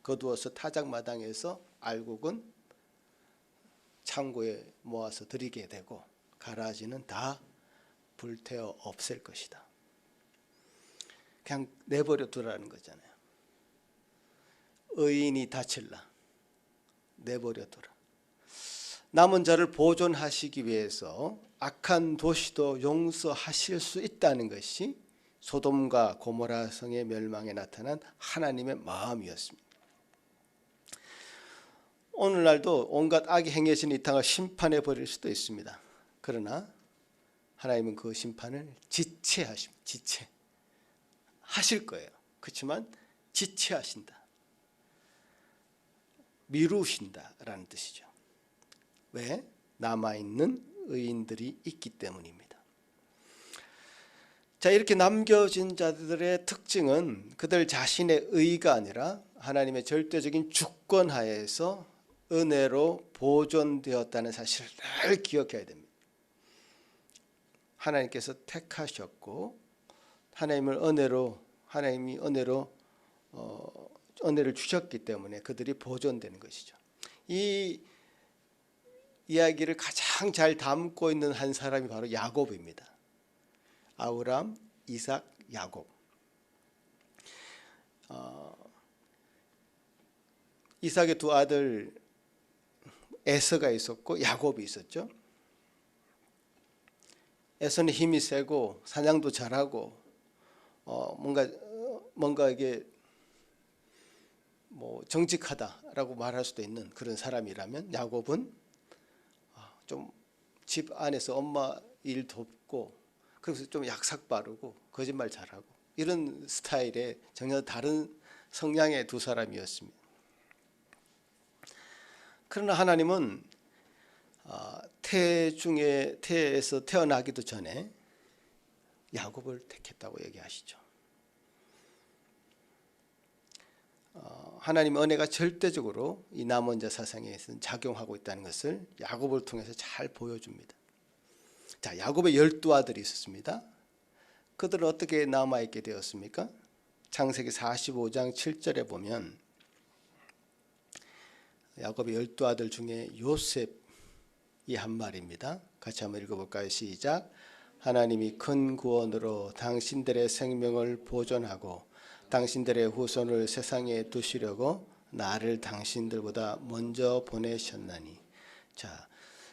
거두어서 타작마당에서 알곡은 창고에 모아서 드리게 되고 가라지는 다 불태워 없앨 것이다. 그냥 내버려 두라는 거잖아요. 의인이 다칠라. 내버려 두라. 남은 자를 보존하시기 위해서 악한 도시도 용서하실 수 있다는 것이 소돔과 고모라 성의 멸망에 나타난 하나님의 마음이었습니다. 오늘날도 온갖 악이 행해진 이 땅을 심판해 버릴 수도 있습니다. 그러나 하나님은 그 심판을 지체하십니다. 지체하실 거예요. 그렇지만 지체하신다. 미루신다라는 뜻이죠. 왜? 남아있는 의인들이 있기 때문입니다. 자, 이렇게 남겨진 자들의 특징은 그들 자신의 의가 아니라 하나님의 절대적인 주권 하에서 은혜로 보존되었다는 사실을 늘 기억해야 됩니다. 하나님께서 택하셨고 하나님이 은혜를 주셨기 때문에 그들이 보존되는 것이죠. 이 이야기를 가장 잘 담고 있는 한 사람이 바로 야곱입니다. 아브람, 이삭, 야곱. 이삭의 두 아들 에서가 있었고 야곱이 있었죠. 에서는 힘이 세고 사냥도 잘하고 뭔가 이게 정직하다라고 말할 수도 있는 그런 사람이라면 야곱은 좀 집 안에서 엄마 일 돕고 그래서 좀 약삭 빠르고 거짓말 잘하고 이런 스타일의 전혀 다른 성향의 두 사람이었습니다. 그러나 하나님은 태에서 태어나기도 전에 야곱을 택했다고 얘기하시죠. 하나님의 은혜가 절대적으로 이 남은 자 사상에 작용하고 있다는 것을 야곱을 통해서 잘 보여줍니다. 자, 야곱의 12아들이 있었습니다. 그들은 어떻게 남아있게 되었습니까? 창세기 45장 7절에 보면 야곱의 12아들 중에 요셉이 한 말입니다. 같이 한번 읽어볼까요? 시작. 하나님이 큰 구원으로 당신들의 생명을 보존하고 당신들의 후손을 세상에 두시려고 나를 당신들보다 먼저 보내셨나니. 자,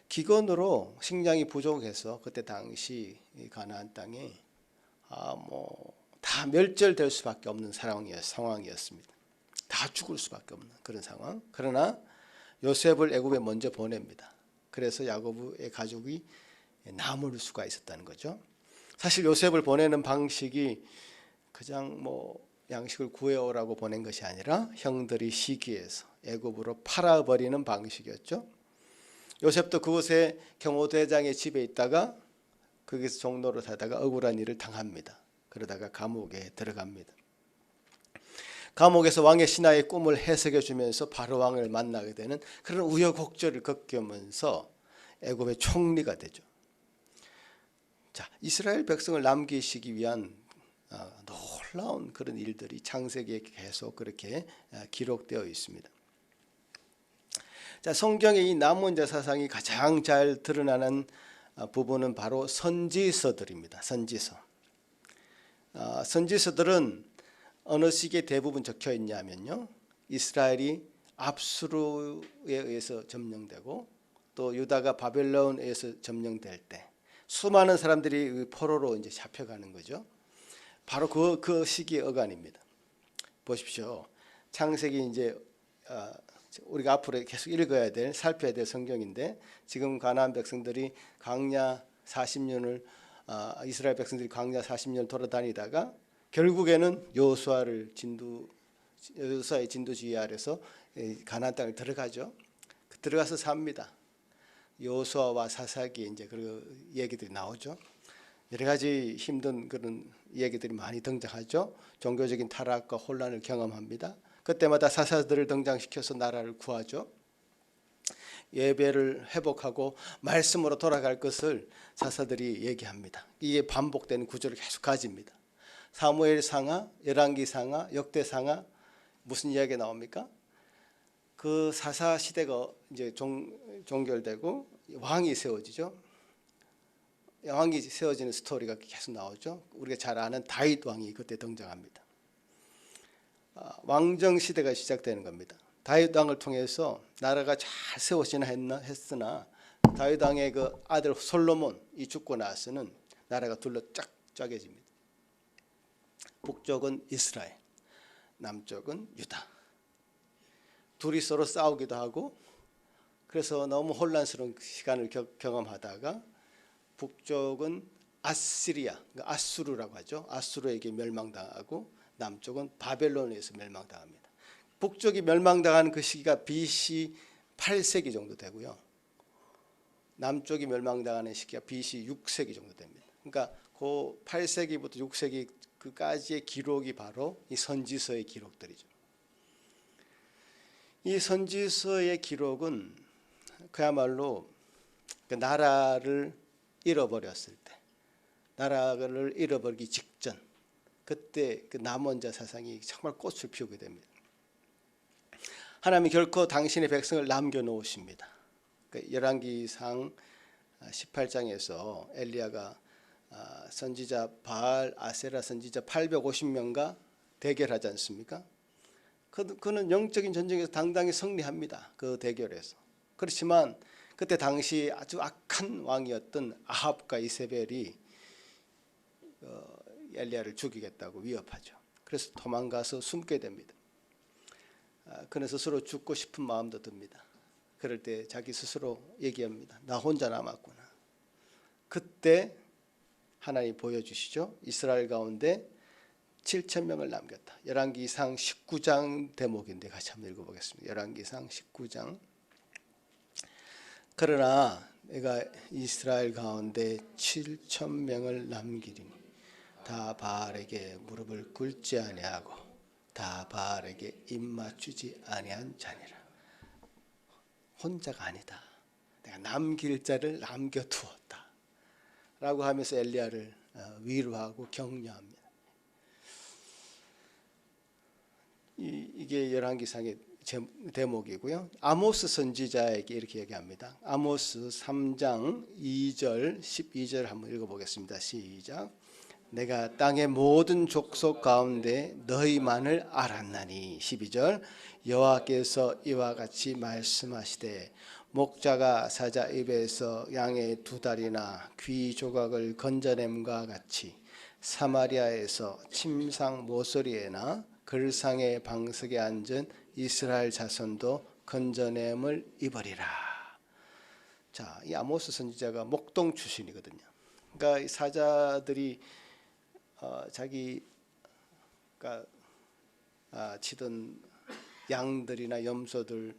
기근으로 식량이 부족해서 그때 당시 가나안 땅에 다 멸절될 수밖에 없는 상황이었습니다. 다 죽을 수밖에 없는 그런 상황. 그러나 요셉을 애굽에 먼저 보냅니다. 그래서 야곱의 가족이 남을 수가 있었다는 거죠. 사실 요셉을 보내는 방식이 그냥 양식을 구해오라고 보낸 것이 아니라 형들이 시기해서 애굽으로 팔아버리는 방식이었죠. 요셉도 그곳에 경호대장의 집에 있다가 거기서 종로로 살다가 억울한 일을 당합니다. 그러다가 감옥에 들어갑니다. 감옥에서 왕의 신하의 꿈을 해석해 주면서 바로 왕을 만나게 되는 그런 우여곡절을 겪으면서 애굽의 총리가 되죠. 자, 이스라엘 백성을 남기시기 위한 놀라운 그런 일들이 창세기에 계속 그렇게 기록되어 있습니다. 자, 성경의 이 남원자 사상이 가장 잘 드러나는 부분은 바로 선지서들입니다. 선지서들은 어느 시기에 대부분 적혀 있냐면요, 이스라엘이 압수르에 의해서 점령되고 또 유다가 바벨론에 의해서 점령될 때 수많은 사람들이 포로로 이제 잡혀가는 거죠. 바로 그 시기의 어간입니다. 보십시오. 창세기 이제 우리가 앞으로 계속 읽어야 될, 살펴야 될 성경인데, 지금 가나안 백성들이 광야 40년을 이스라엘 백성들이 광야 40년 돌아다니다가 결국에는 여호수아의 진두지휘 아래서 가나안 땅을 들어가죠. 들어가서 삽니다. 여호수아와 사사기 이제 그 얘기들이 나오죠. 여러 가지 힘든 그런 얘기들이 많이 등장하죠. 종교적인 타락과 혼란을 경험합니다. 그때마다 사사들을 등장시켜서 나라를 구하죠. 예배를 회복하고 말씀으로 돌아갈 것을 사사들이 얘기합니다. 이게 반복되는 구조를 계속 가집니다. 사무엘상하, 열왕기상하, 역대상하, 무슨 이야기가 나옵니까? 그 사사 시대가 이제 종결되고 왕이 세워지죠. 왕이 세워지는 스토리가 계속 나오죠. 우리가 잘 아는 다윗 왕이 그때 등장합니다. 왕정 시대가 시작되는 겁니다. 다윗 왕을 통해서 나라가 잘 세워지나 했으나 다윗 왕의 그 아들 솔로몬이 죽고 나서는 나라가 둘러 쫙 쪼개집니다. 북쪽은 이스라엘, 남쪽은 유다. 둘이 서로 싸우기도 하고, 그래서 너무 혼란스러운 시간을 경험하다가 북쪽은 아시리아, 아수르라고 하죠. 아수르에게 멸망당하고 남쪽은 바벨론에서 멸망당합니다. 북쪽이 멸망당하는 그 시기가 BC 8세기 정도 되고요. 남쪽이 멸망당하는 시기가 BC 6세기 정도 됩니다. 그러니까 그 8세기부터 6세기 그까지의 기록이 바로 이 선지서의 기록들이죠. 이 선지서의 기록은 그야말로 그 나라를 잃어버렸을 때, 나라를 잃어버리기 직전, 그때 그 남원자 사상이 정말 꽃을 피우게 됩니다. 하나님이 결코 당신의 백성을 남겨놓으십니다. 열왕기상 18장에서 엘리야가 선지자 바알 아세라 선지자 850명과 대결하지 않습니까? 그는 영적인 전쟁에서 당당히 승리합니다. 그 대결에서. 그렇지만 그때 당시 아주 악한 왕이었던 아합과 이세벨이 엘리야를 죽이겠다고 위협하죠. 그래서 도망가서 숨게 됩니다. 그는 스스로 죽고 싶은 마음도 듭니다. 그럴 때 자기 스스로 얘기합니다. 나 혼자 남았구나. 그때 하나님 보여주시죠. 이스라엘 가운데 7,000명을 남겼다. 열왕기상 19장 대목인데 같이 한번 읽어보겠습니다. 열왕기상 19장. 그러나 내가 이스라엘 가운데 7,000명을 남기리니 다 바알에게 무릎을 꿇지 아니하고 다 바알에게 입맞추지 아니한 자니라. 혼자가 아니다. 내가 남길 자를 남겨두었다. 라고 하면서 엘리야를 위로하고 격려합니다. 이게 열왕기상의 대목이고요. 아모스 선지자에게 이렇게 얘기합니다. 아모스 3장 2절 12절 한번 읽어보겠습니다. 시작. 내가 땅의 모든 족속 가운데 너희만을 알았나니. 12절. 여호와께서 이와 같이 말씀하시되 목자가 사자 입에서 양의 두 다리나 귀 조각을 건져냄과 같이 사마리아에서 침상 모서리에나 글상의 방석에 앉은 이스라엘 자손도 건져냄을 입으리라. 자, 이 아모스 선지자가 목동 출신이거든요. 그러니까 이 사자들이 자기가 치던 양들이나 염소들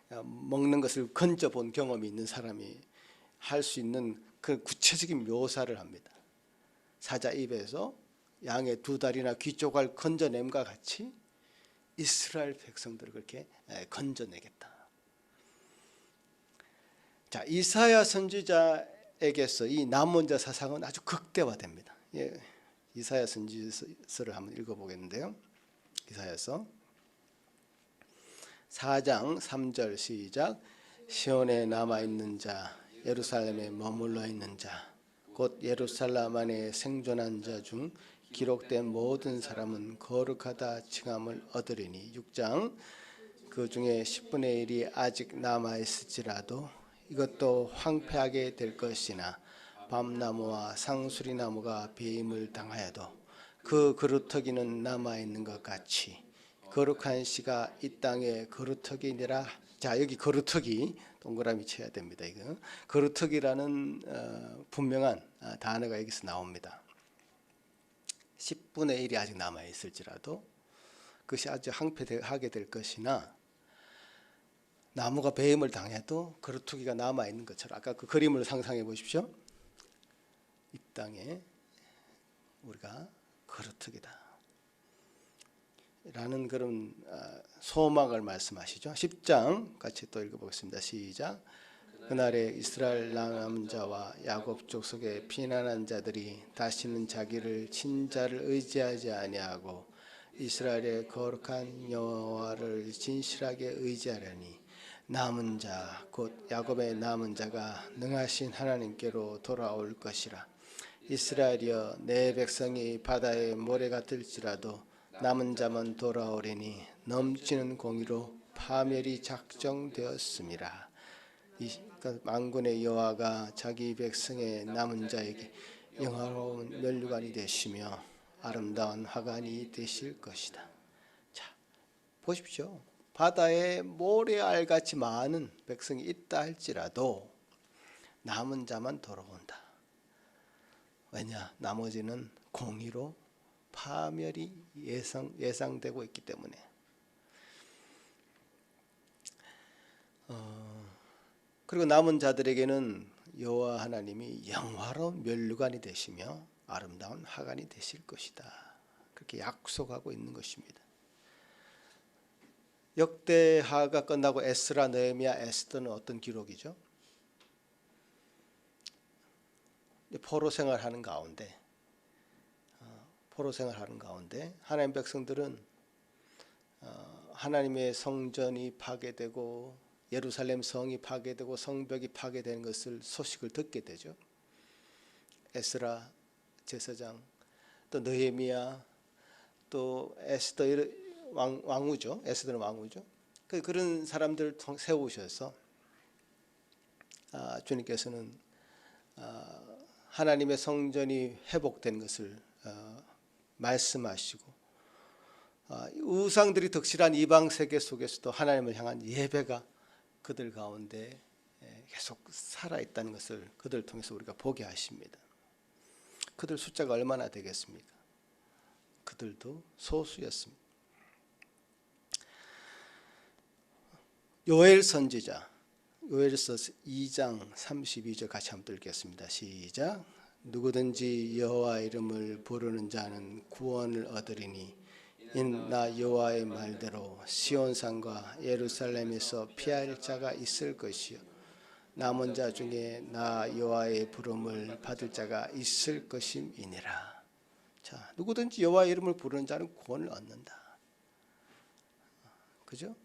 먹는 것을 건져본 경험이 있는 사람이 할 수 있는 그 구체적인 묘사를 합니다. 사자 입에서 양의 두 다리나 귀 쪽을 건져냄과 같이 이스라엘 백성들을 그렇게 건져내겠다. 자, 이사야 선지자에게서 이 남은 자 사상은 아주 극대화됩니다. 예, 이사야 선지서를 한번 읽어보겠는데요. 이사야서 4장 3절 시작. 시온에 남아있는 자, 예루살렘에 머물러 있는 자, 곧 예루살렘 안에 생존한 자 중 기록된 모든 사람은 거룩하다 칭함을 얻으리니. 6장 그 중에 10분의 1이 아직 남아있을지라도 이것도 황폐하게 될 것이나 밤나무와 상수리나무가 배임을 당하여도 그 그루터기는 남아있는 것 같이 거룩한 씨가 이 땅에 거루터기니라. 자, 여기 거루터기 동그라미 쳐야 됩니다. 이거 거루터기라는 분명한 단어가 여기서 나옵니다. 10분의 1이 아직 남아 있을지라도 그것이 아주 황폐하게 될 것이나 나무가 배임을 당해도 거루터기가 남아 있는 것처럼, 아까 그 그림을 상상해 보십시오. 이 땅에 우리가 거루터기다 라는 그런 소망을 말씀하시죠. 10장 같이 또 읽어보겠습니다. 시작. 그날에 이스라엘 남은 자와 야곱 족속의 피난한 자들이 다시는 자기를 친자를 의지하지 아니하고 이스라엘의 거룩한 여호와를 진실하게 의지하려니 남은 자 곧 야곱의 남은 자가 능하신 하나님께로 돌아올 것이라. 이스라엘이여, 내 백성이 바다의 모래 같을지라도 남은 자만 돌아오리니 넘치는 공의로 파멸이 작정되었음이라. 만군의 여호와가 자기 백성의 남은 자에게 영화로운 면류관이 되시며 아름다운 화관이 되실 것이다. 자, 보십시오. 바다에 모래알같이 많은 백성이 있다 할지라도 남은 자만 돌아온다. 왜냐? 나머지는 공의로 파멸이 예상되고 있기 때문에. 그리고 남은 자들에게는 여호와 하나님이 영화로운 면류관이 되시며 아름다운 화관이 되실 것이다. 그렇게 약속하고 있는 것입니다. 역대하가 끝나고 에스라, 느헤미야, 에스더는 어떤 기록이죠? 포로 생활하는 가운데 하나님 백성들은 하나님의 성전이 파괴되고 예루살렘 성이 파괴되고 성벽이 파괴되는 것을 소식을 듣게 되죠. 에스라 제사장, 또 느헤미야, 또 에스더 왕후죠. 에스더는 왕후죠. 그런 사람들 세우셔서 주님께서는 하나님의 성전이 회복된 것을 말씀하시고 우상들이 덕실한 이방 세계 속에서도 하나님을 향한 예배가 그들 가운데 계속 살아있다는 것을 그들을 통해서 우리가 보게 하십니다. 그들 숫자가 얼마나 되겠습니까? 그들도 소수였습니다. 요엘 선지자, 요엘서 2장 32절 같이 한번 읽겠습니다. 시작. 누구든지 여호와 이름을 부르는 자는 구원을 얻으리니 이는 나 여호와의 말대로 시온산과 예루살렘에서 피할 자가 있을 것이요 남은 자 중에 나 여호와의 부름을 받을 자가 있을 것임이니라. 자, 누구든지 여호와의 이름을 부르는 자는 구원을 얻는다. 그죠?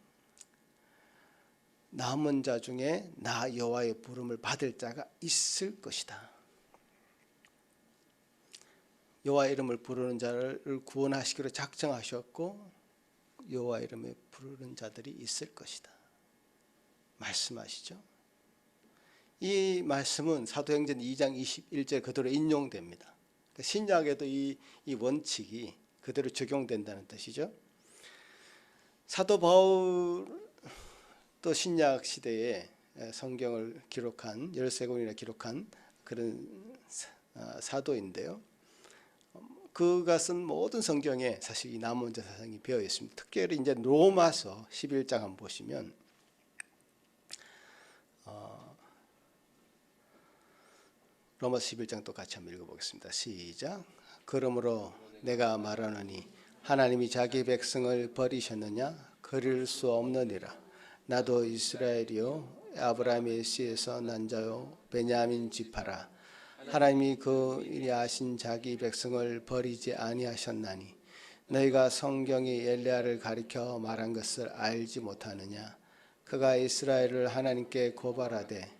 남은 자 중에 나 여호와의 부름을 받을 자가 있을 것이다. 여호와 이름을 부르는 자를 구원하시기로 작정하셨고 여호와 이름을 부르는 자들이 있을 것이다 말씀하시죠. 이 말씀은 사도행전 2장 21절 그대로 인용됩니다. 신약에도 이 원칙이 그대로 적용된다는 뜻이죠. 사도 바울도 신약 시대에 성경을 기록한 13권이나 기록한 그런 사도인데요. 그가 쓴 모든 성경에 사실 이 남원자 사상이 배어 있습니다. 특별히 이제 로마서 11장 한번 보시면 로마서 11장 또 같이 한번 읽어보겠습니다. 시작. 그러므로 내가 말하노니 하나님이 자기 백성을 버리셨느냐? 그릴 수 없느니라. 나도 이스라엘이요 아브라함의 씨에서 난 자요 베냐민 지파라. 하나님이 그 일이 아신 자기 백성을 버리지 아니하셨나니 너희가 성경이 엘리야를 가리켜 말한 것을 알지 못하느냐? 그가 이스라엘을 하나님께 고발하되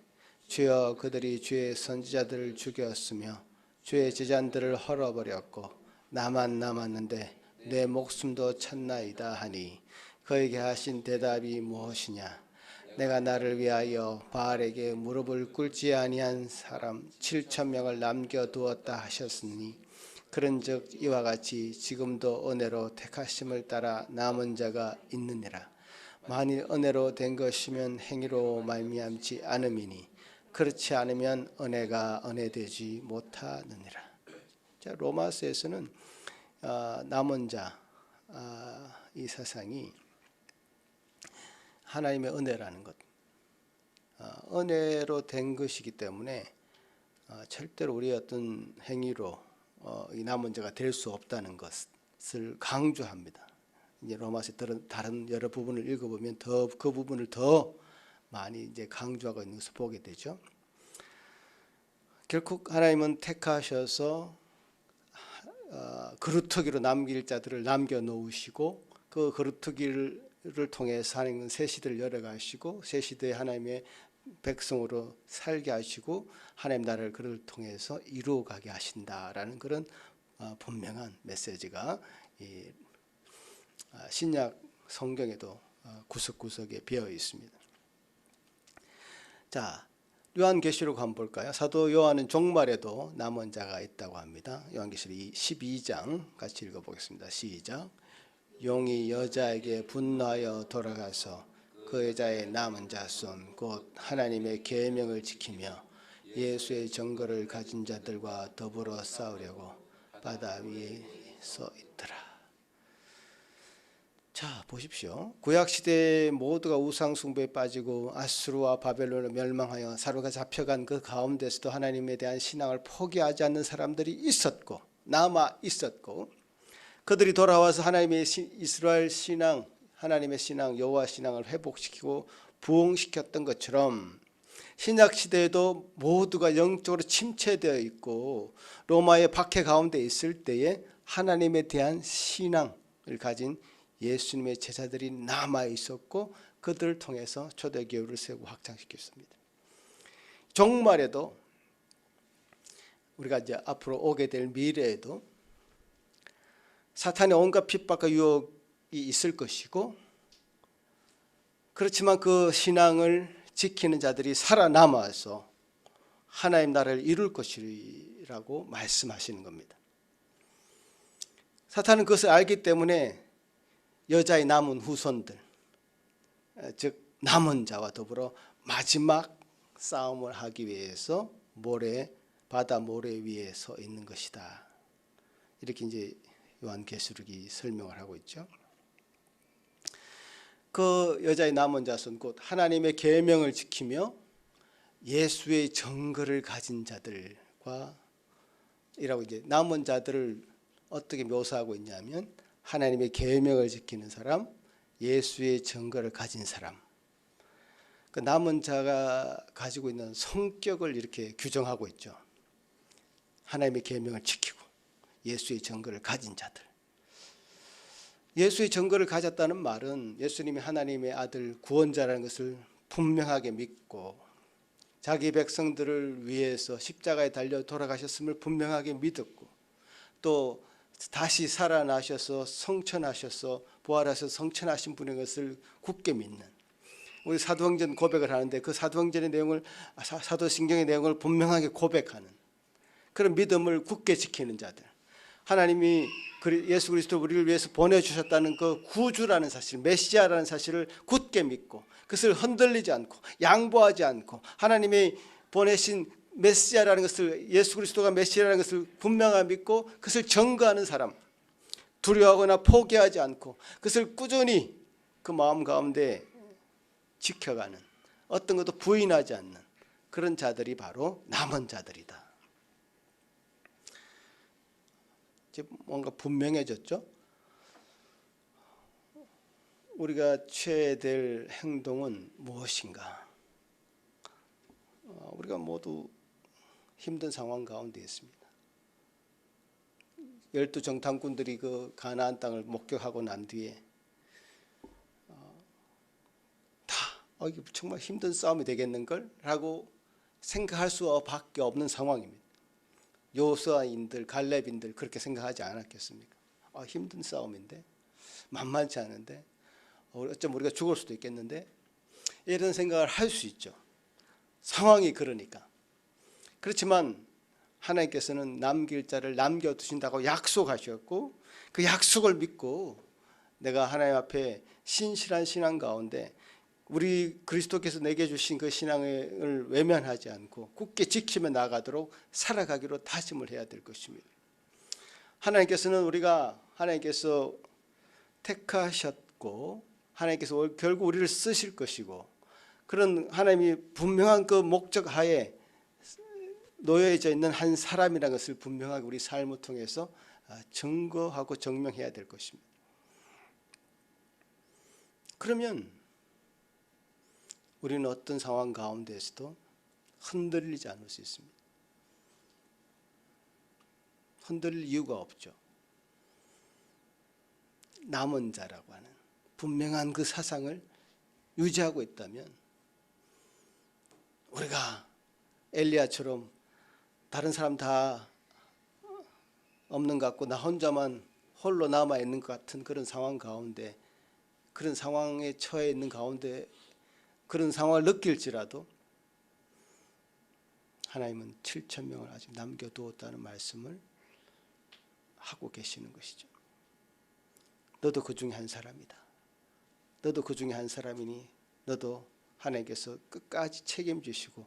주여 그들이 주의 선지자들을 죽였으며 주의 제자들을 헐어버렸고 나만 남았는데 내 목숨도 찾나이다 하니 그에게 하신 대답이 무엇이냐? 내가 나를 위하여 바알에게 무릎을 꿇지 아니한 사람 7,000명을 남겨두었다 하셨으니 그런즉 이와 같이 지금도 은혜로 택하심을 따라 남은 자가 있느니라. 만일 은혜로 된 것이면 행위로 말미암지 않음이니 그렇지 않으면 은혜가 은혜되지 못하느니라. 자, 로마서에서는 남은 자 이 사상이 하나님의 은혜라는 것, 은혜로 된 것이기 때문에 절대로 우리의 어떤 행위로 이 남은 자가 될 수 없다는 것을 강조합니다. 이제 로마서 다른 여러 부분을 읽어보면 더 그 부분을 더 많이 이제 강조하고 있는 것을 보게 되죠. 결국 하나님은 택하셔서 그루터기로 남길 자들을 남겨놓으시고 그 그루터기를 통해서 하나님은 새 시대를 열어가시고 새 시대에 하나님의 백성으로 살게 하시고 하나님 나라를 그를 통해서 이루어가게 하신다라는 그런 분명한 메시지가 이 신약 성경에도 구석구석에 비어 있습니다. 자, 요한계시록 한번 볼까요? 사도 요한은 종말에도 남은 자가 있다고 합니다. 요한계시록 12장 같이 읽어보겠습니다. 시작. 용이 여자에게 분노하여 돌아가서 그 여자의 남은 자손 곧 하나님의 계명을 지키며 예수의 증거를 가진 자들과 더불어 싸우려고 바다 위에 서 있더라. 자, 보십시오. 구약 시대에 모두가 우상 숭배에 빠지고 아수르와 바벨론을 멸망하여 사로가 잡혀간 그 가운데서도 하나님에 대한 신앙을 포기하지 않는 사람들이 있었고 남아 있었고 그들이 돌아와서 하나님의 이스라엘 신앙, 하나님의 신앙, 여호와 신앙을 회복시키고 부흥시켰던 것처럼 신약 시대에도 모두가 영적으로 침체되어 있고 로마의 박해 가운데 있을 때에 하나님에 대한 신앙을 가진 예수님의 제자들이 남아 있었고 그들을 통해서 초대교회를 세우고 확장시켰습니다. 종말에도 우리가 이제 앞으로 오게 될 미래에도 사탄의 온갖 핍박과 유혹이 있을 것이고 그렇지만 그 신앙을 지키는 자들이 살아남아서 하나님 나라를 이룰 것이라고 말씀하시는 겁니다. 사탄은 그것을 알기 때문에 여자의 남은 후손들, 즉 남은 자와 더불어 마지막 싸움을 하기 위해서 바다 모래 위에 서 있는 것이다. 이렇게 이제 요한계시록이 설명을 하고 있죠. 그 여자의 남은 자손 곧 하나님의 계명을 지키며 예수의 증거를 가진 자들과 이라고 이제 남은 자들을 어떻게 묘사하고 있냐면 하나님의 계명을 지키는 사람, 예수의 증거를 가진 사람. 그 남은 자가 가지고 있는 성격을 이렇게 규정하고 있죠. 하나님의 계명을 지키고 예수의 증거를 가진 자들. 예수의 증거를 가졌다는 말은 예수님이 하나님의 아들 구원자라는 것을 분명하게 믿고 자기 백성들을 위해서 십자가에 달려 돌아가셨음을 분명하게 믿었고 또 다시 살아나셔서 성천하셔서 부활하셔서 성천하신 분의 것을 굳게 믿는 우리 사도행전 고백을 하는데 그 사도행전의 내용을 사도신경의 내용을 분명하게 고백하는 그런 믿음을 굳게 지키는 자들, 하나님이 예수 그리스도 우리를 위해서 보내주셨다는 그 구주라는 사실, 메시아라는 사실을 굳게 믿고 그것을 흔들리지 않고 양보하지 않고 하나님이 보내신 메시아라는 것을, 예수 그리스도가 메시아라는 것을 분명하게 믿고 그것을 증거하는 사람, 두려워하거나 포기하지 않고 그것을 꾸준히 그 마음 가운데 지켜가는, 어떤 것도 부인하지 않는 그런 자들이 바로 남은 자들이다. 이제 뭔가 분명해졌죠? 우리가 취해야 될 행동은 무엇인가? 우리가 모두 힘든 상황 가운데 있습니다. 12 정탐꾼들이 그 가나안 땅을 목격하고 난 뒤에 이게 정말 힘든 싸움이 되겠는걸? 라고 생각할 수밖에 없는 상황입니다. 요수아인들, 갈렙인들 그렇게 생각하지 않았겠습니까? 힘든 싸움인데, 만만치 않은데, 어쩜 우리가 죽을 수도 있겠는데, 이런 생각을 할 수 있죠. 상황이 그러니까. 그렇지만 하나님께서는 남길 자를 남겨두신다고 약속하셨고, 그 약속을 믿고 내가 하나님 앞에 신실한 신앙 가운데 우리 그리스도께서 내게 주신 그 신앙을 외면하지 않고 굳게 지키며 나가도록 살아가기로 다짐을 해야 될 것입니다. 하나님께서는 하나님께서 택하셨고 하나님께서 결국 우리를 쓰실 것이고, 그런 하나님이 분명한 그 목적 하에 놓여져 있는 한 사람이라는 것을 분명하게 우리 삶을 통해서 증거하고 증명해야 될 것입니다. 그러면 우리는 어떤 상황 가운데에서도 흔들리지 않을 수 있습니다. 흔들릴 이유가 없죠. 남은 자라고 하는 분명한 그 사상을 유지하고 있다면, 우리가 엘리야처럼 다른 사람 다 없는 것 같고 나 혼자만 홀로 남아있는 것 같은 그런 상황 가운데, 그런 상황에 처해 있는 가운데 그런 상황을 느낄지라도 하나님은 7,000명을 아직 남겨두었다는 말씀을 하고 계시는 것이죠. 너도 그 중에 한 사람이다. 너도 그 중에 한 사람이니 너도 하나님께서 끝까지 책임지시고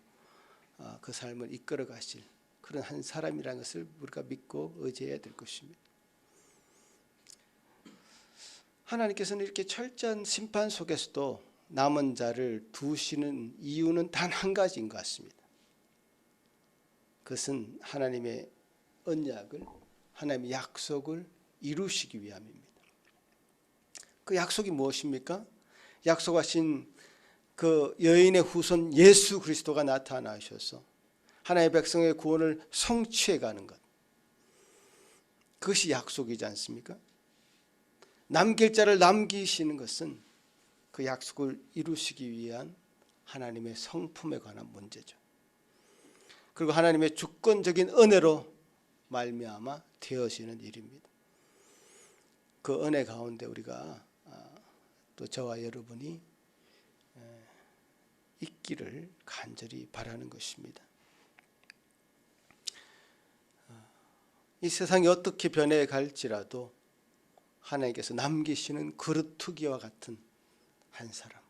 그 삶을 이끌어 가실 그런 한 사람이라는 것을 우리가 믿고 의지해야 될 것입니다. 하나님께서는 이렇게 철저한 심판 속에서도 남은 자를 두시는 이유는 단 한 가지인 것 같습니다. 그것은 하나님의 언약을, 하나님의 약속을 이루시기 위함입니다. 그 약속이 무엇입니까? 약속하신 그 여인의 후손 예수 그리스도가 나타나셔서 하나님의 백성의 구원을 성취해 가는 것, 그것이 약속이지 않습니까? 남길 자를 남기시는 것은 그 약속을 이루시기 위한 하나님의 성품에 관한 문제죠. 그리고 하나님의 주권적인 은혜로 말미암아 되어지는 일입니다. 그 은혜 가운데 우리가 또 저와 여러분이 있기를 간절히 바라는 것입니다. 이 세상이 어떻게 변해갈지라도 하나님께서 남기시는 그루트기와 같은 한 사람,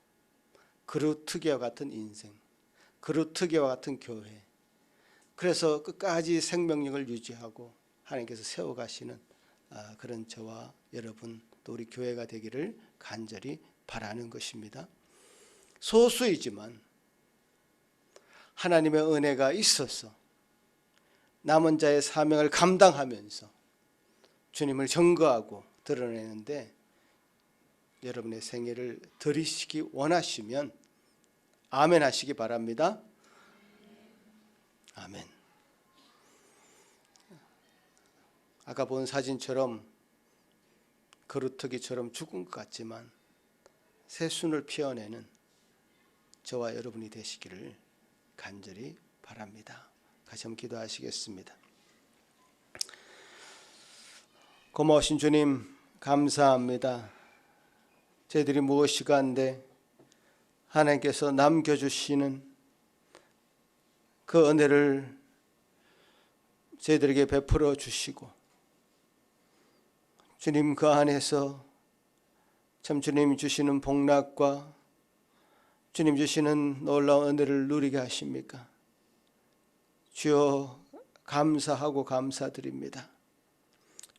그루트기와 같은 인생, 그루트기와 같은 교회, 그래서 끝까지 생명력을 유지하고 하나님께서 세워가시는 그런 저와 여러분 또 우리 교회가 되기를 간절히 바라는 것입니다. 소수이지만 하나님의 은혜가 있어서 남은 자의 사명을 감당하면서 주님을 증거하고 드러내는데 여러분의 생애를 드리시기 원하시면 아멘 하시기 바랍니다. 아멘. 아까 본 사진처럼 그루터기처럼 죽은 것 같지만 새순을 피워내는 저와 여러분이 되시기를 간절히 바랍니다. 같이 한번 기도하시겠습니다. 고마우신 주님 감사합니다. 저희들이 무엇이가 한데 하나님께서 남겨주시는 그 은혜를 저희들에게 베풀어 주시고 주님 그 안에서 참 주님 주시는 복락과 주님 주시는 놀라운 은혜를 누리게 하십니까? 주여 감사하고 감사드립니다.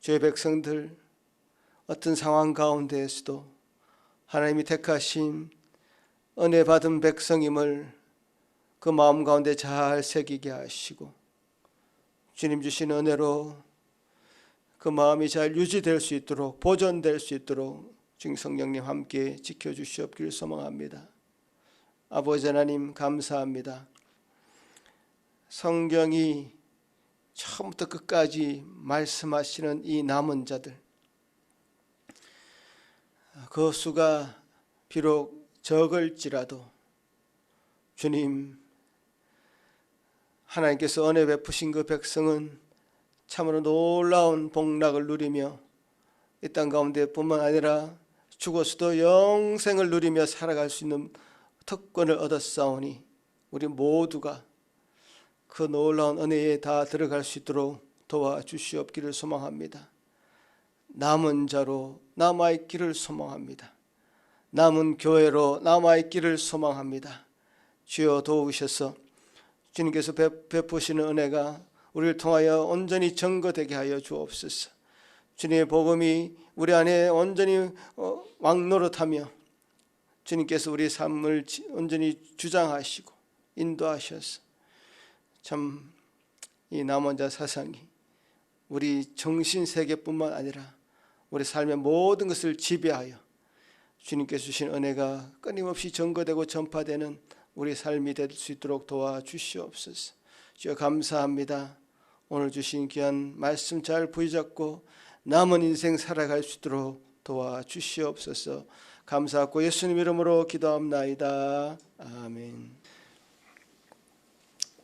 주의 백성들 어떤 상황 가운데에서도 하나님이 택하신 은혜 받은 백성임을 그 마음 가운데 잘 새기게 하시고 주님 주신 은혜로 그 마음이 잘 유지될 수 있도록 보존될 수 있도록 주님 성령님 함께 지켜주시옵기를 소망합니다. 아버지 하나님 감사합니다. 성경이 처음부터 끝까지 말씀하시는 이 남은 자들, 그 수가 비록 적을지라도 주님 하나님께서 은혜 베푸신 그 백성은 참으로 놀라운 복락을 누리며 이 땅 가운데 뿐만 아니라 죽어서도 영생을 누리며 살아갈 수 있는 특권을 얻었사오니 우리 모두가 그 놀라운 은혜에 다 들어갈 수 있도록 도와주시옵기를 소망합니다. 남은 자로 남아있기를 소망합니다. 남은 교회로 남아있기를 소망합니다. 주여 도우셔서 주님께서 베푸시는 은혜가 우리를 통하여 온전히 증거되게 하여 주옵소서. 주님의 복음이 우리 안에 온전히 왕노릇하며 주님께서 우리의 삶을 온전히 주장하시고 인도하셔서 참 이 남은 자 사상이 우리 정신세계뿐만 아니라 우리 삶의 모든 것을 지배하여 주님께서 주신 은혜가 끊임없이 증거되고 전파되는 우리 삶이 될 수 있도록 도와주시옵소서. 주여 감사합니다. 오늘 주신 귀한 말씀 잘 부여잡고 남은 인생 살아갈 수 있도록 도와주시옵소서. 감사하고 예수님 이름으로 기도합나이다. 아멘.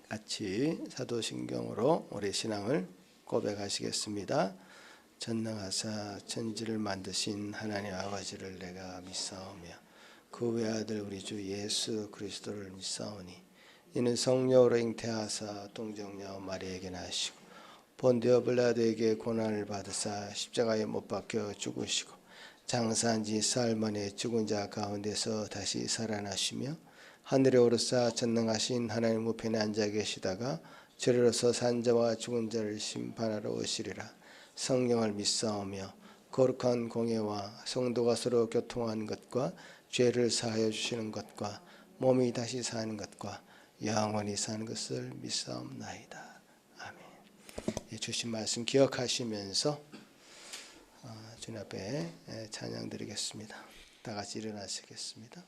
같이 사도신경으로 우리 신앙을 고백하시겠습니다. 전능하사 천지를 만드신 하나님 아버지를 내가 믿사오며 그 외아들 우리 주 예수 그리스도를 믿사오니 이는 성령으로 잉태하사 동정녀 마리아에게 나시고 본디오 빌라도에게 고난을 받으사 십자가에 못 박혀 죽으시고 장사한 지 사흘 만에 죽은 자 가운데서 다시 살아나시며 하늘에 오르사 전능하신 하나님 우편에 앉아 계시다가 저리로서 산 자와 죽은 자를 심판하러 오시리라. 성령을 믿사오며 거룩한 공예와 성도가 서로 교통하는 것과 죄를 사하여 주시는 것과 몸이 다시 사는 것과 영원히 사는 것을 믿사옵나이다. 아멘. 주신 말씀 기억하시면서 주님 앞에 찬양 드리겠습니다. 다 같이 일어나시겠습니다.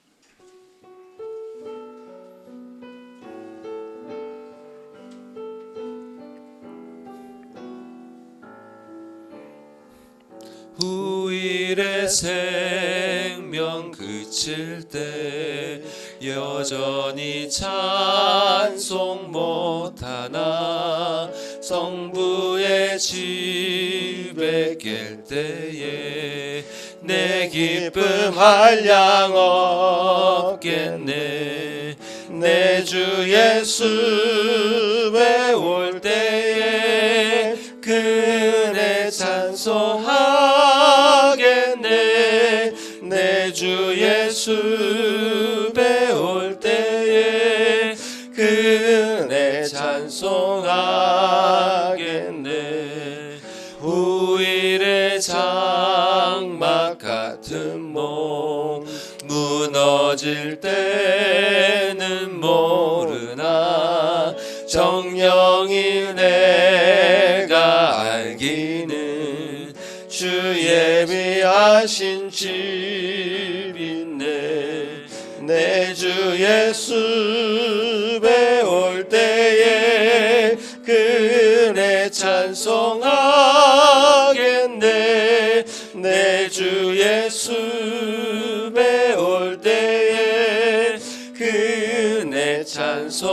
후일의 생명 그칠 때 여전히 찬송 못하나 성부의 집에 깰 때에 내 기쁨 한량 없겠네. 내 주 예수 배울 때에 그 은혜 찬송하겠네. 내 주 예수 배울 때에 그 은혜 찬송하겠네. 후일의 장막 같은 몸 무너질 때는 모르나 정령이 내가 알기는 주 예비하신 집 있네. 내 주 예수 배울 때에 그 은혜 찬송하겠네. 내 주 예수 배울 때에 그 은혜 찬송하겠네.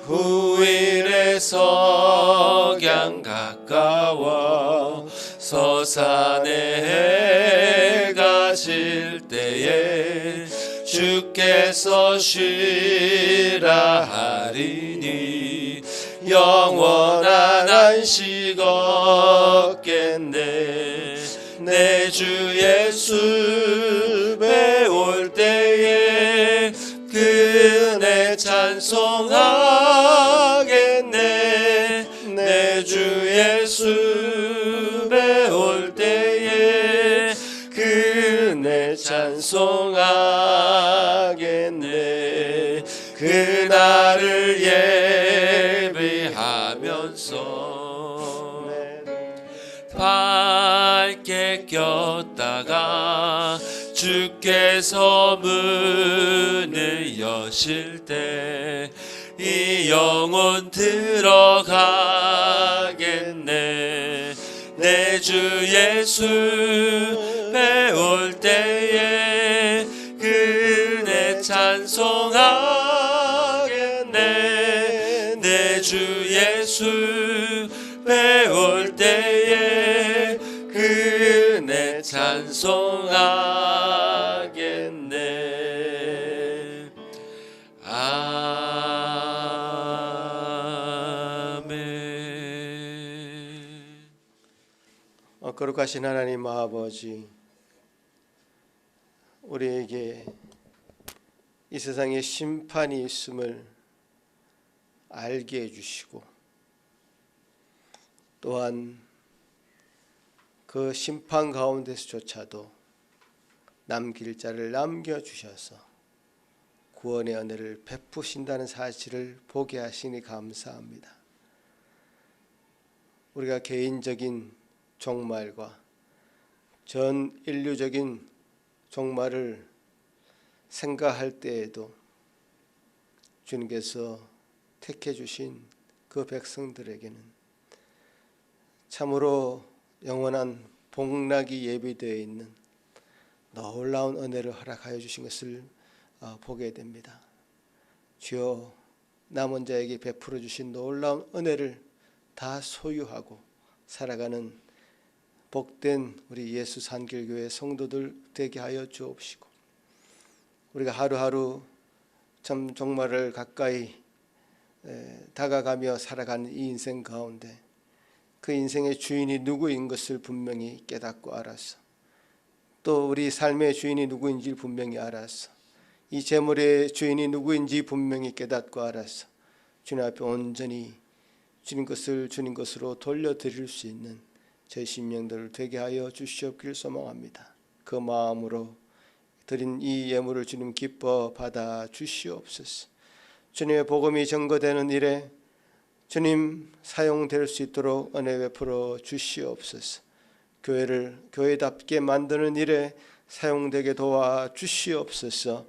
후일의 석양 가까워 서산에 해가 질 때에 주 주께서 쉬라 하리니 영원한 안식 얻겠네. 내 주 예수 배울 때에 그네 찬송하겠네. 내 주 예수 배울 때에 그네 찬송하겠네. 그날을 예배하면서 밝게 꼈다가 주께서 문을 여실 때 이 영혼 들어가겠네. 내 주 예수 배울 때에 그네 찬송하겠네. 내 주 예수 배울 때에 그네 찬송하겠네. 아멘. 거룩하신 하나님 아버지, 우리에게 이 세상에 심판이 있음을 알게 해주시고, 또한 그 심판 가운데서조차도 남길 자를 남겨주셔서 구원의 은혜를 베푸신다는 사실을 보게 하시니 감사합니다. 우리가 개인적인 종말과 전 인류적인 종말을 생각할 때에도 주님께서 택해 주신 그 백성들에게는 참으로 영원한 복락이 예비되어 있는 놀라운 은혜를 허락하여 주신 것을 보게 됩니다. 주여, 남은 자에게 베풀어 주신 놀라운 은혜를 다 소유하고 살아가는 복된 우리 예수 산길교회 성도들 되게 하여 주옵시고, 우리가 하루하루 참 종말을 가까이 다가가며 살아가는 이 인생 가운데 그 인생의 주인이 누구인 것을 분명히 깨닫고 알아서, 또 우리 삶의 주인이 누구인지 분명히 알아서, 이 재물의 주인이 누구인지 분명히 깨닫고 알아서 주님 앞에 온전히 주님 것으로 돌려드릴 수 있는 저희 심령들을 되게 하여 주시옵기를 소망합니다. 그 마음으로 드린 이 예물을 주님 기뻐 받아 주시옵소서. 주님의 복음이 전거되는 일에 주님 사용될 수 있도록 은혜 베풀어 주시옵소서. 교회를 교회답게 만드는 일에 사용되게 도와 주시옵소서.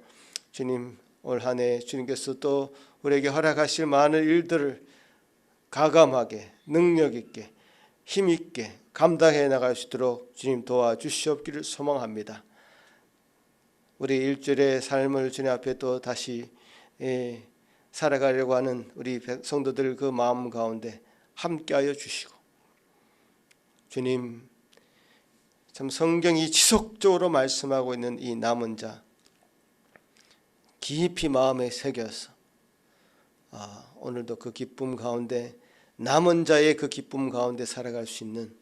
주님, 올 한 해 주님께서 또 우리에게 허락하실 많은 일들을 가감하게, 능력 있게, 힘 있게 감당해 나갈 수 있도록 주님 도와주시옵기를 소망합니다. 우리 일주일의 삶을 주님 앞에 또 다시 살아가려고 하는 우리 성도들 그 마음 가운데 함께하여 주시고, 주님, 참 성경이 지속적으로 말씀하고 있는 이 남은 자 깊이 마음에 새겨서 오늘도 그 기쁨 가운데, 남은 자의 그 기쁨 가운데 살아갈 수 있는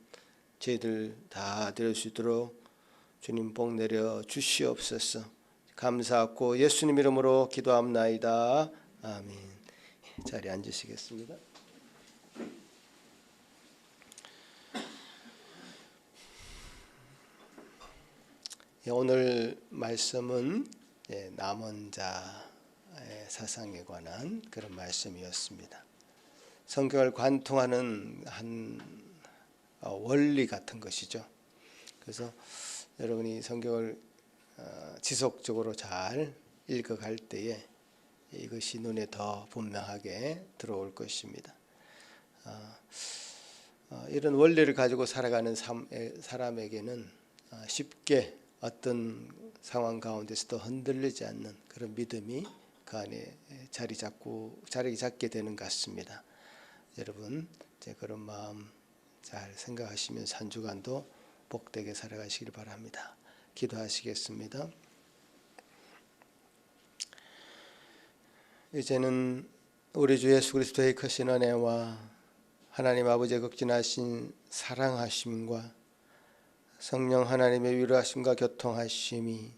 저희들 다 될 수 있도록 주님 복 내려 주시옵소서. 감사하고 예수님 이름으로 기도합나이다. 아멘. 자리에 앉으시겠습니다. 오늘 말씀은 남은 자의 사상에 관한 그런 말씀이었습니다. 성경을 관통하는 한 원리 같은 것이죠. 그래서 여러분이 성경을 지속적으로 잘 읽어갈 때에 이것이 눈에 더 분명하게 들어올 것입니다. 이런 원리를 가지고 살아가는 사람에게는 쉽게 어떤 상황 가운데서도 흔들리지 않는 그런 믿음이 그 안에 자리 잡게 되는 것 같습니다. 여러분, 그런 마음 잘 생각하시면서 한 주간도 복되게 살아가시길 바랍니다. 기도하시겠습니다. 이제는 우리 주 예수 그리스도의 크신 은혜와 하나님 아버지의 극진하신 사랑하심과 성령 하나님의 위로하심과 교통하심이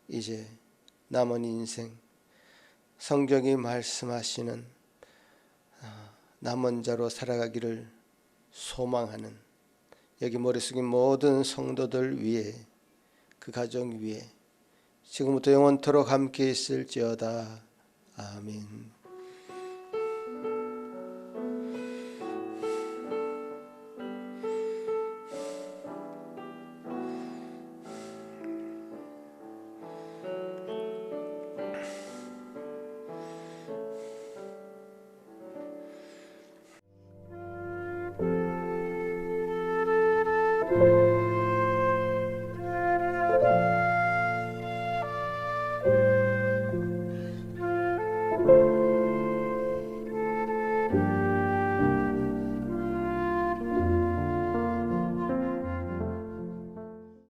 이제 남은 인생 성경이 말씀하시는 남은 자로 살아가기를 소망하는 여기 머리 숙인 모든 성도들 위해 그 가정 위에 지금부터 영원토록 함께 있을지어다. 아멘.